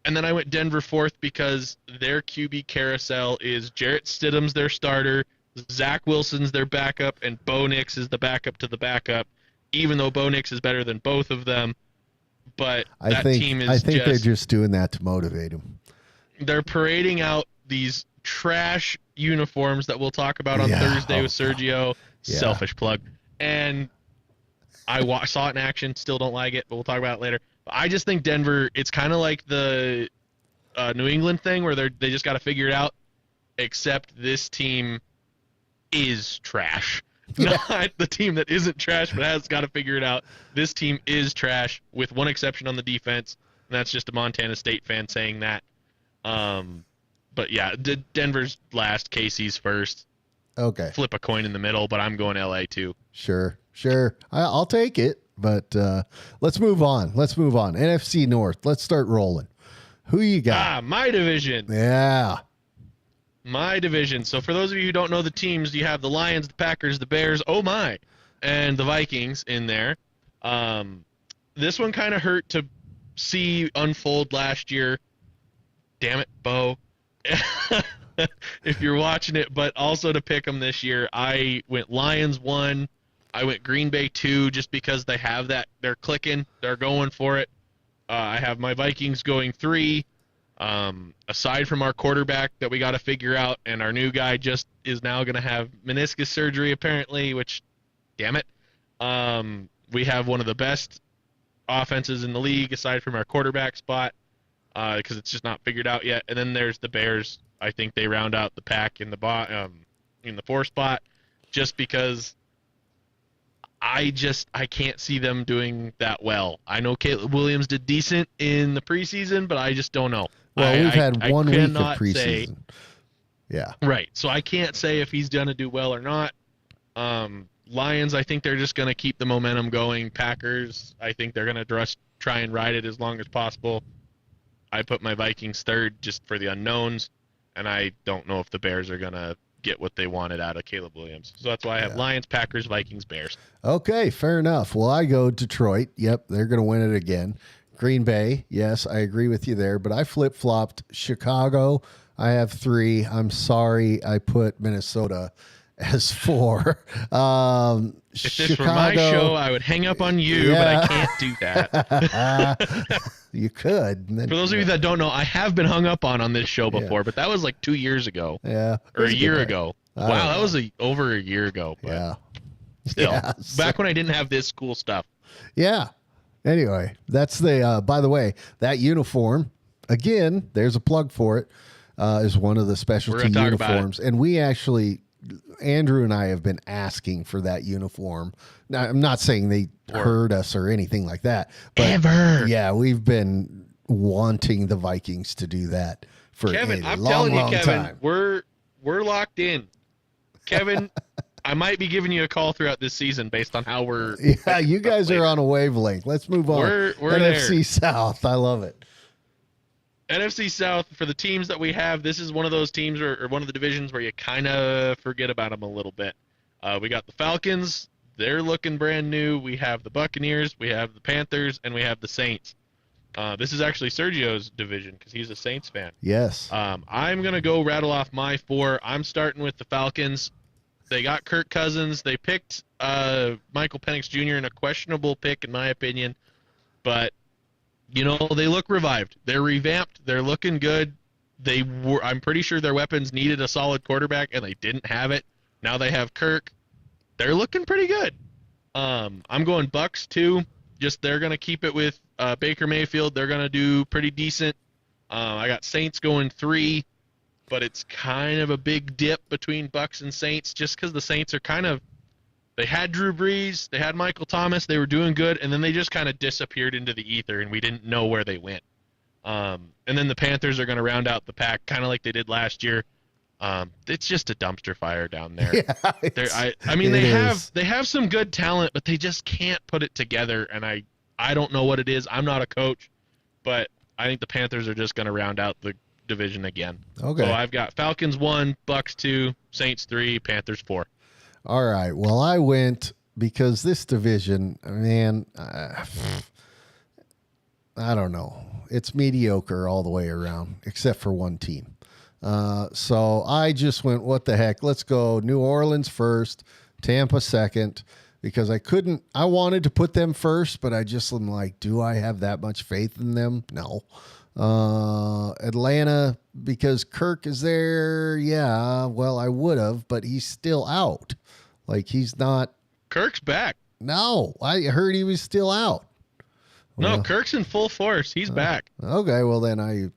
And then I went Denver 4th because their QB carousel is Jarrett Stidham's their starter, Zach Wilson's their backup, and Bo Nix is the backup to the backup, even though Bo Nix is better than both of them. But I think they're just doing that to motivate him. They're parading out these trash uniforms that we'll talk about on Thursday with Sergio. Yeah. Selfish plug. And I saw it in action. Still don't like it, but we'll talk about it later. I just think Denver, it's kind of like the New England thing where they just got to figure it out, except this team is trash. Yeah. Not the team that isn't trash but has got to figure it out. This team is trash with one exception on the defense, and that's just a Montana State fan saying that. But yeah, Denver's last, KC's first. Okay. Flip a coin in the middle, but I'm going LA too. Sure. I'll take it, but let's move on. NFC North. Let's start rolling. Who you got? My division. Yeah. My division. So for those of you who don't know the teams, you have the Lions, the Packers, the Bears, and the Vikings in there. This one kind of hurt to see unfold last year. Damn it, Bo. If you're watching it, but also to pick them this year, I went Lions 1. I went Green Bay 2 just because they have that. They're clicking. They're going for it. I have my Vikings going 3. Aside from our quarterback that we got to figure out, and our new guy just is now going to have meniscus surgery apparently, which, damn it. We have one of the best offenses in the league aside from our quarterback spot because it's just not figured out yet. And then there's the Bears. I think they round out the pack in the 4 spot just because I can't see them doing that well. I know Caleb Williams did decent in the preseason, but I just don't know. Well, we've had 1 week of preseason. Say, yeah. Right. So I can't say if he's going to do well or not. Lions, I think they're just going to keep the momentum going. Packers, I think they're going to try and ride it as long as possible. I put my Vikings 3rd just for the unknowns, and I don't know if the Bears are going to get what they wanted out of Caleb Williams. So that's why I have Lions, Packers, Vikings, Bears. Okay, fair enough. Well, I go Detroit. Yep, they're going to win it again. Green Bay, yes, I agree with you there, but I flip-flopped Chicago. I have 3. I'm sorry I put Minnesota as 4. If this were my show, I would hang up on you, but I can't do that. You could. For those of you that don't know, I have been hung up on this show before, but that was like 2 years ago. Yeah. Or a year ago. Wow, that was over a year ago. But yeah. Still, yeah, back when I didn't have this cool stuff. Yeah. Anyway, that's by the way, that uniform, again, there's a plug for it, is one of the specialty uniforms. And we actually, Andrew and I have been asking for that uniform. Now, I'm not saying they heard us or anything like that. But ever. Yeah, we've been wanting the Vikings to do that for Kevin, a I'm long, telling you, long Kevin, time. we're locked in. Kevin, I might be giving you a call throughout this season based on how we're. Yeah, you guys are on a wavelength. Let's move on. We're NFC there. South. I love it. NFC South, for the teams that we have, this is one of those teams or one of the divisions where you kind of forget about them a little bit. We got the Falcons. They're looking brand new. We have the Buccaneers. We have the Panthers. And we have the Saints. This is actually Sergio's division because he's a Saints fan. Yes. I'm going to go rattle off my 4. I'm starting with the Falcons. They got Kirk Cousins. They picked Michael Penix Jr. in a questionable pick, in my opinion. But, you know, they look revived. They're revamped. They're looking good. I'm pretty sure their weapons needed a solid quarterback, and they didn't have it. Now they have Kirk. They're looking pretty good. I'm going Bucks, too. Just they're going to keep it with Baker Mayfield. They're going to do pretty decent. I got Saints going 3, but it's kind of a big dip between Bucks and Saints just because the Saints are kind of – they had Drew Brees, they had Michael Thomas, they were doing good, and then they just kind of disappeared into the ether, and we didn't know where they went. And then the Panthers are going to round out the pack kind of like they did last year. It's just a dumpster fire down there. Yeah, I mean, they have some good talent, but they just can't put it together, and I don't know what it is. I'm not a coach, but I think the Panthers are just going to round out the division again. Okay. So I've got Falcons 1, Bucks 2, Saints 3, Panthers 4. All right. Well, I went because this division, man, I don't know. It's mediocre all the way around, except for one team. So I just went, what the heck? Let's go New Orleans first, Tampa second, because I wanted to put them first, but I just am like, do I have that much faith in them? No. Atlanta, because Kirk is there. Yeah, well, I would have, but he's still out. Like, he's not. Kirk's back. No, I heard he was still out. No, Kirk's in full force. He's back. Okay, well, then I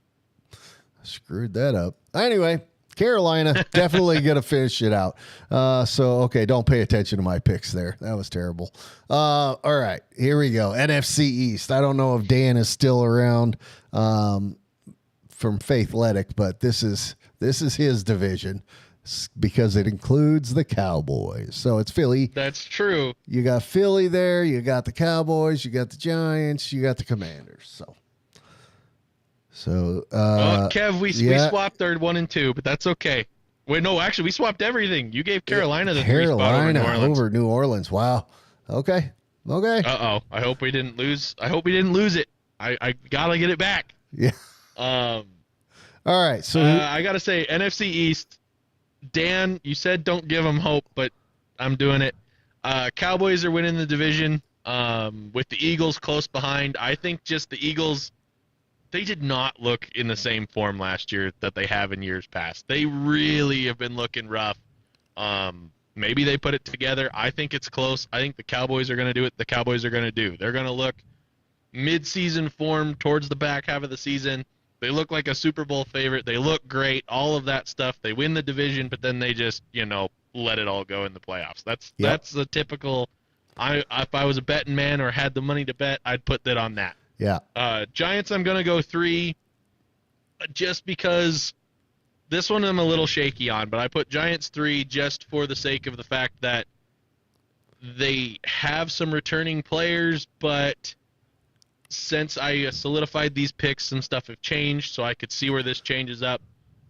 screwed that up. Anyway, Carolina, definitely going to finish it out. Okay, don't pay attention to my picks there. That was terrible. All right, here we go. NFC East. I don't know if Dan is still around from Faithletic, but this is his division because it includes the Cowboys. So it's Philly. That's true. You got Philly there. You got the Cowboys. You got the Giants. You got the Commanders. So Kev, we swapped our 1 and 2, but that's okay. Wait, no, actually, we swapped everything. You gave Carolina the 3 spot over New Orleans. Wow. Okay. Uh-oh. I hope we didn't lose. I it. I gotta get it back. Yeah. All right. So I gotta say, NFC East. Dan, you said don't give them hope, but I'm doing it. Cowboys are winning the division with the Eagles close behind. I think just the Eagles, they did not look in the same form last year that they have in years past. They really have been looking rough. Maybe they put it together. I think it's close. I think the Cowboys are going to do what the Cowboys are going to do. They're going to look mid-season form towards the back half of the season. They look like a Super Bowl favorite. They look great, all of that stuff. They win the division, but then they just, let it all go in the playoffs. That's the typical if I was a betting man or had the money to bet, I'd put that on that. Yeah. Giants, I'm going to go 3 just because this one I'm a little shaky on, but I put Giants 3 just for the sake of the fact that they have some returning players, but since I solidified these picks, some stuff have changed, so I could see where this changes up.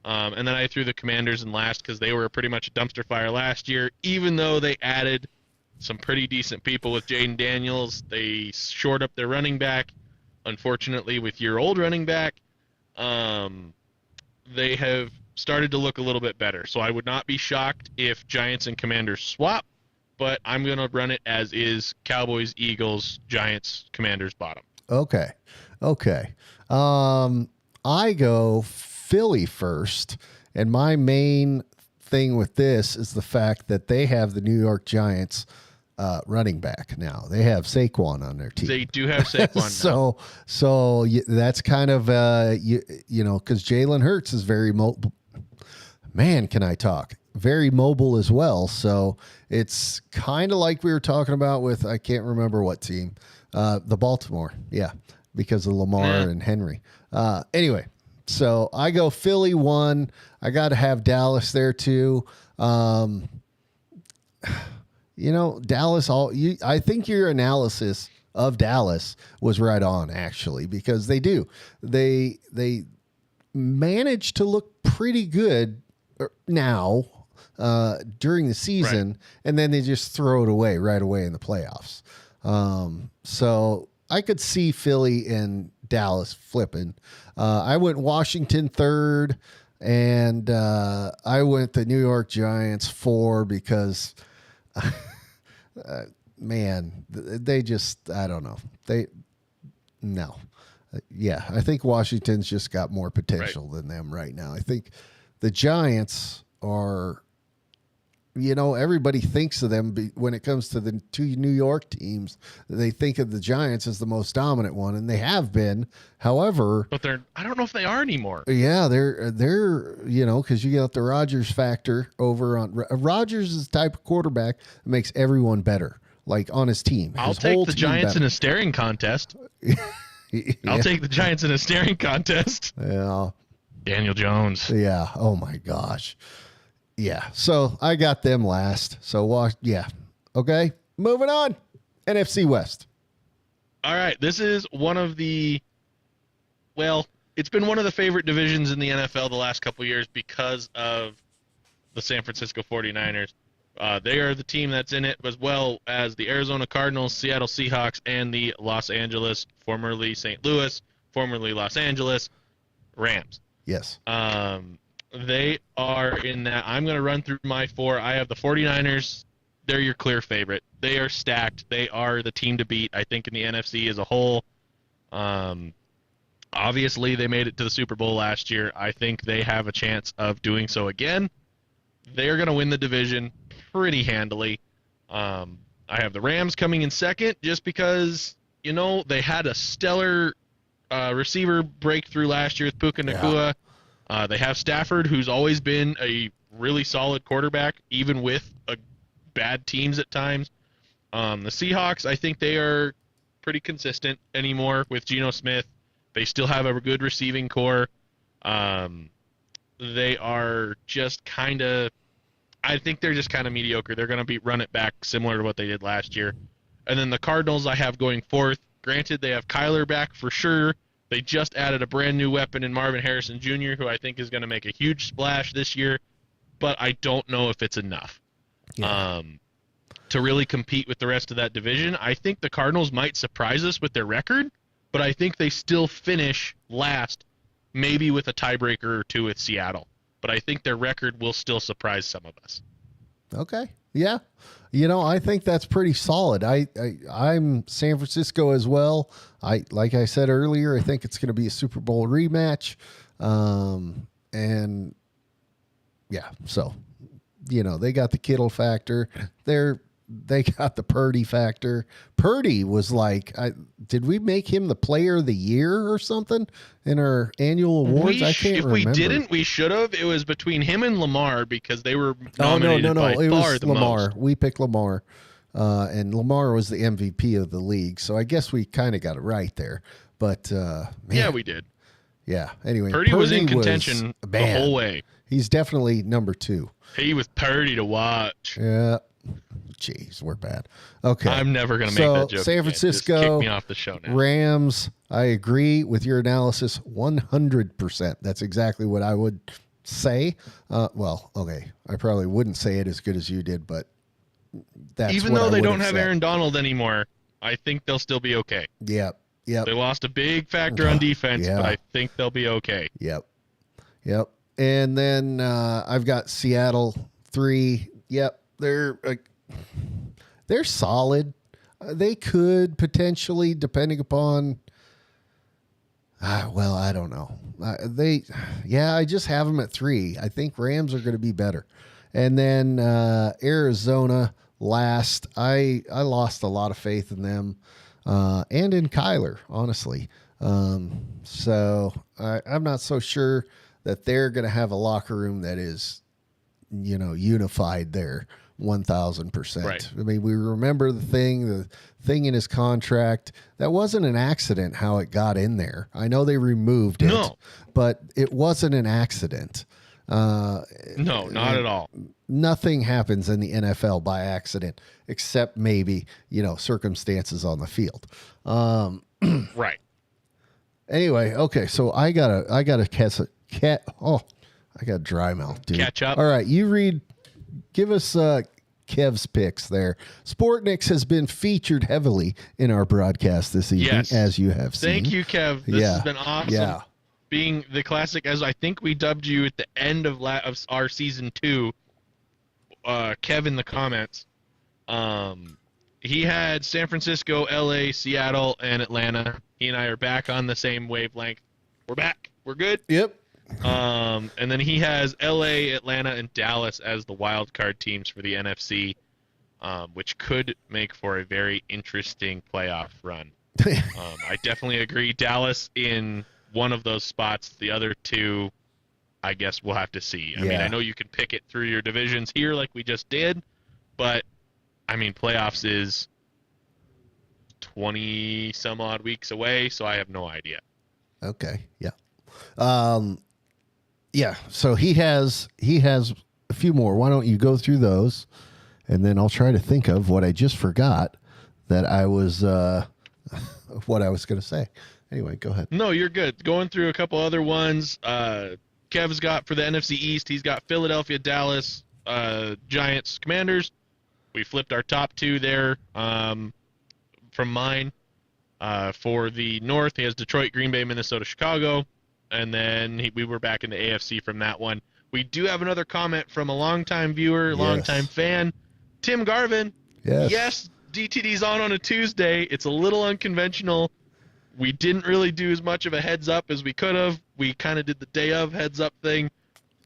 And then I threw the Commanders in last because they were pretty much a dumpster fire last year, even though they added some pretty decent people with Jaden Daniels. They shored up their running back. Unfortunately, with your old running back, they have started to look a little bit better. So I would not be shocked if Giants and Commanders swap, but I'm going to run it as is: Cowboys, Eagles, Giants, Commanders, bottom. Okay. I go Philly first, and my main thing with this is the fact that they have the New York Giants running back now. They have Saquon on their team. They do have Saquon now. So that's kind of because Jalen Hurts is very mobile. Man, can I talk? Very mobile as well. So it's kind of like we were talking about with, I can't remember what team, the Baltimore. Yeah, because of Lamar and Henry. Anyway, so I go Philly 1. I got to have Dallas there too. Dallas. I think your analysis of Dallas was right on, actually, because they do. They managed to look pretty good now during the season, Right. and then they just throw it away right away in the playoffs. So I could see Philly and Dallas flipping. I went Washington 3rd, and I went the New York Giants 4 because, man, they just, I don't know. No. Yeah, I think Washington's just got more potential than them right now. I think the Giants are, everybody thinks of them when it comes to the two New York teams. They think of the Giants as the most dominant one, and they have been. However, But I don't know if they are anymore. yeah, they're because you got the Rodgers factor over on Rodgers is the type of quarterback that makes everyone better, like on his team. I'll His take whole the team Giants better. in a staring contest. I'll Yeah. take the Giants in a staring contest. Yeah. Daniel Jones. Yeah. Oh my gosh. Yeah. So I got them last. So yeah. Okay. Moving on. NFC West. All right, this is one of the, well, it's been one of the favorite divisions in the NFL the last couple of years because of the San Francisco 49ers. They are the team that's in it, as well as the Arizona Cardinals, Seattle Seahawks, and the Los Angeles, formerly St. Louis, formerly Los Angeles, Rams. Yes. They are in that. I'm going to run through my 4. I have the 49ers. They're your clear favorite. They are stacked. They are the team to beat, I think, in the NFC as a whole. Obviously, they made it to the Super Bowl last year. I think they have a chance of doing so again. They're going to win the division pretty handily. I have the Rams coming in second just because, they had a stellar receiver breakthrough last year with Puka Nacua. They have Stafford, who's always been a really solid quarterback, even with bad teams at times. The Seahawks, I think they are pretty consistent anymore with Geno Smith. They still have a good receiving core. They are just kind of, I think they're just kind of mediocre. They're going to run it back similar to what they did last year. And then the Cardinals I have going 4th. Granted, they have Kyler back for sure. They just added a brand new weapon in Marvin Harrison Jr., who I think is going to make a huge splash this year, but I don't know if it's enough to really compete with the rest of that division. I think the Cardinals might surprise us with their record, but I think they still finish last, maybe with a tiebreaker or 2 with Seattle. But I think their record will still surprise some of us. Okay. Yeah. I think that's pretty solid. I'm San Francisco as well. Like I said earlier, I think it's going to be a Super Bowl rematch. And yeah, so, they got the Kittle factor. They got the Purdy factor. Purdy was like, did we make him the player of the year or something in our annual awards? I can't remember. If we didn't, we should have. It was between him and Lamar because they were no. by It far was the Lamar. most. We picked Lamar. And Lamar was the MVP of the league. So I guess we kind of got it right there. But, man, Yeah, we did. yeah. Anyway, Purdy was in contention the whole way. He's definitely number 2. He was Purdy to watch. Yeah. Jeez, we're bad. Okay. I'm never going to make that joke San again. Francisco, Just kick me off the show now. Rams, I agree with your analysis 100%. That's exactly what I would say. Well, okay. I probably wouldn't say it as good as you did, but that's Even what though I they would don't have said. Aaron Donald anymore, I think they'll still be okay. Yep. They lost a big factor on defense, Yeah. but I think they'll be okay. Yep. And then I've got Seattle 3. Yep. They're solid. They could potentially, depending upon. Well, I don't know. I just have them at 3. I think Rams are going to be better. And then Arizona last. I lost a lot of faith in them and in Kyler, honestly. So I'm not so sure that they're going to have a locker room that is, unified there 1,000%. Right. I mean, we remember the thing in his contract. That wasn't an accident how it got in there. I know they removed it, No. but it wasn't an accident. No, not at all. Nothing happens in the NFL by accident, except maybe, circumstances on the field. Right. Anyway, okay, so I got a Oh, I got dry mouth, dude. Catch up. All right, give us Kev's picks there. Sportniks has been featured heavily in our broadcast this evening, Yes. as you have seen. Thank you, Kev. This has been awesome. Yeah. Being the classic, as I think we dubbed you at the end of our season 2, Kev in the comments. He had San Francisco, LA, Seattle, and Atlanta. He and I are back on the same wavelength. We're back. We're good. Yep. And then he has LA, Atlanta, and Dallas as the wild card teams for the NFC, which could make for a very interesting playoff run. I definitely agree. Dallas in one of those spots. The other two, I guess we'll have to see. I mean, I know you can pick it through your divisions here like we just did, but, I mean, playoffs is 20-some-odd weeks away, so I have no idea. Okay, yeah. Yeah, so he has a few more. Why don't you go through those, and then I'll try to think of what I just forgot that I was what I was going to say. Anyway, go ahead. No, you're good. Going through a couple other ones. Kev's got for the NFC East, he's got Philadelphia, Dallas, Giants, Commanders. We flipped our top 2 there from mine. For the North, he has Detroit, Green Bay, Minnesota, Chicago. And then we were back in the AFC from that one. We do have another comment from a longtime viewer, longtime fan, Tim Garvin. Yes, DTD's on a Tuesday. It's a little unconventional. We didn't really do as much of a heads up as we could have. We kind of did the day of heads up thing.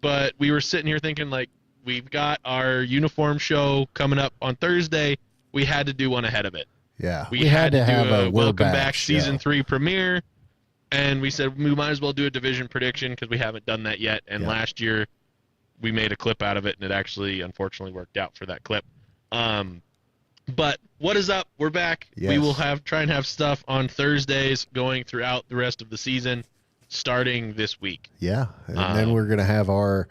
But we were sitting here thinking, like, we've got our uniform show coming up on Thursday. We had to do one ahead of it. Yeah. We had to have do a Welcome Welcome Back Season 3 premiere. And we said we might as well do a division prediction because we haven't done that yet. And last year we made a clip out of it, and it actually, unfortunately, worked out for that clip. But what is up? We're back. Yes. We will try and have stuff on Thursdays going throughout the rest of the season, starting this week. Yeah, and then we're going to have our,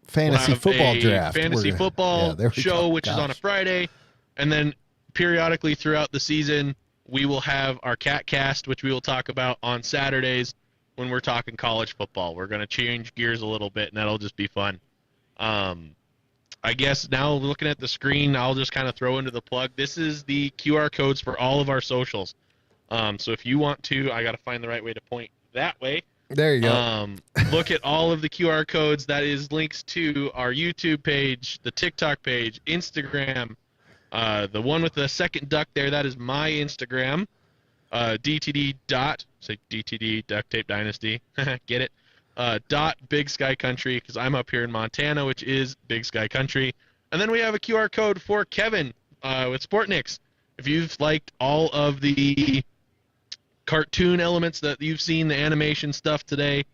fantasy football draft. Fantasy football show, which is on a Friday. And then periodically throughout the season, we will have our Cat Cast, which we will talk about on Saturdays when we're talking college football. We're going to change gears a little bit, and that'll just be fun. I guess now looking at the screen, I'll just kind of throw into the plug. This is the QR codes for all of our socials. So if you want to, I got to find the right way to point that way. There you go. Look at all of the QR codes. That is links to our YouTube page, the TikTok page, Instagram. The one with the second duck there, that is my Instagram. DTD Duct Tape Dynasty. Get it? Big Sky Country, because I'm up here in Montana, which is Big Sky Country. And then we have a QR code for Kevin with Sportniks. If you've liked all of the cartoon elements that you've seen, the animation stuff today,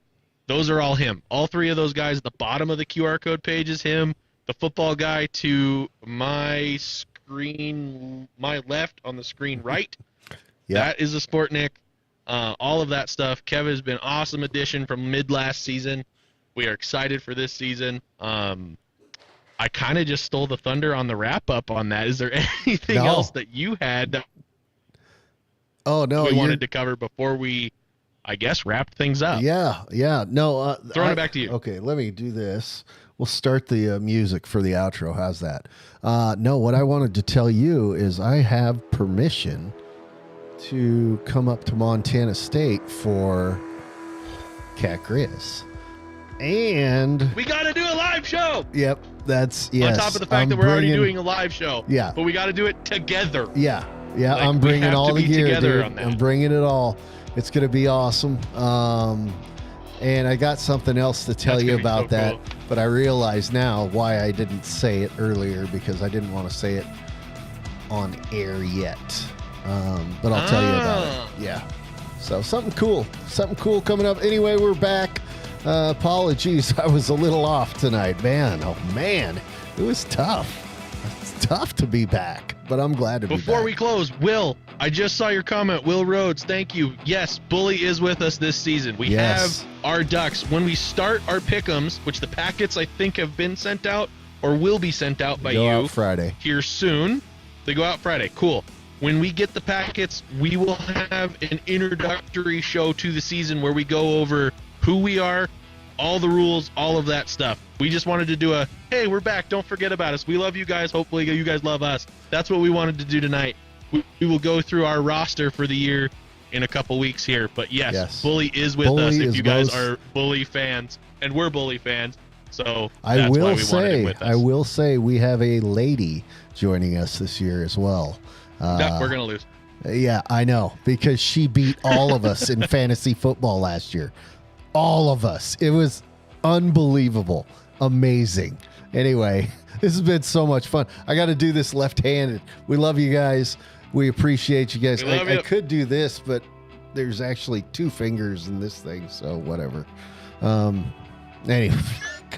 those are all him. All 3 of those guys at the bottom of the QR code page is him. The football guy to my screen, my left on the screen right, that is a Sportnik. All of that stuff. Kev has been awesome addition from mid-last season. We are excited for this season. I kind of just stole the thunder on the wrap-up on that. Is there anything else that you had that we wanted to cover before we, I guess, wrapped things up? Yeah. No. Throwing it back to you. Okay, let me do this. We'll start the music for the outro. How's that? No, what I wanted to tell you is I have permission to come up to Montana State for Cat Grizz. And we got to do a live show. Yep, that's yes. On top of the fact that we're already doing a live show. Yeah. But we got to do it together. Yeah. Like, I'm bringing all the gear, dude. On that. I'm bringing it all. It's going to be awesome. And I got something else to tell you about that, cool. But I realize now why I didn't say it earlier, because I didn't want to say it on air yet. But I'll tell you about it. Yeah. So something cool coming up. Anyway, we're back. Apologies, I was a little off tonight, man. Oh man, it was tough. It's tough to be back, but I'm glad to be back. Before we close, Will, I just saw your comment. Will Rhodes, thank you. Yes, Bully is with us this season. We have our Ducks. When we start our pick'ems, which the packets I think have been sent out or will be sent out by you out Friday here soon. They go out Friday. Cool. when we get the packets, we will have an introductory show to the season where we go over who we are, all the rules, all of that stuff. We just wanted to do a, hey, we're back, don't forget about us. We love you guys. Hopefully you guys love us. That's what we wanted to do tonight. We will go through our roster for the year in a couple weeks here. But yes. Bully is with us if you guys are Bully fans, and we're Bully fans. So that's why we wanted him with us. I will say we have a lady joining us this year as well. No, we're going to lose. Yeah, I know, because she beat all of us in fantasy football last year. All of us. It was unbelievable. Amazing. Anyway, this has been so much fun. I got to do this left-handed. We love you guys. We appreciate you guys. I could do this, but there's actually 2 fingers in this thing, so whatever. Anyway,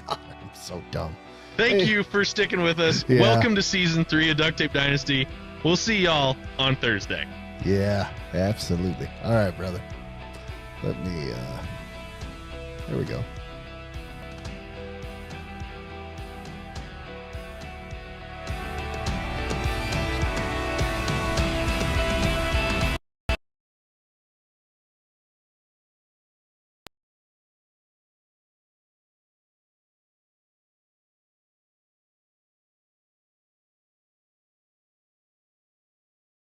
God, I'm so dumb. Thank you for sticking with us. Yeah. Welcome to Season 3 of Duct Tape Dynasty. We'll see y'all on Thursday. Yeah, absolutely. All right, brother. Let me, there we go.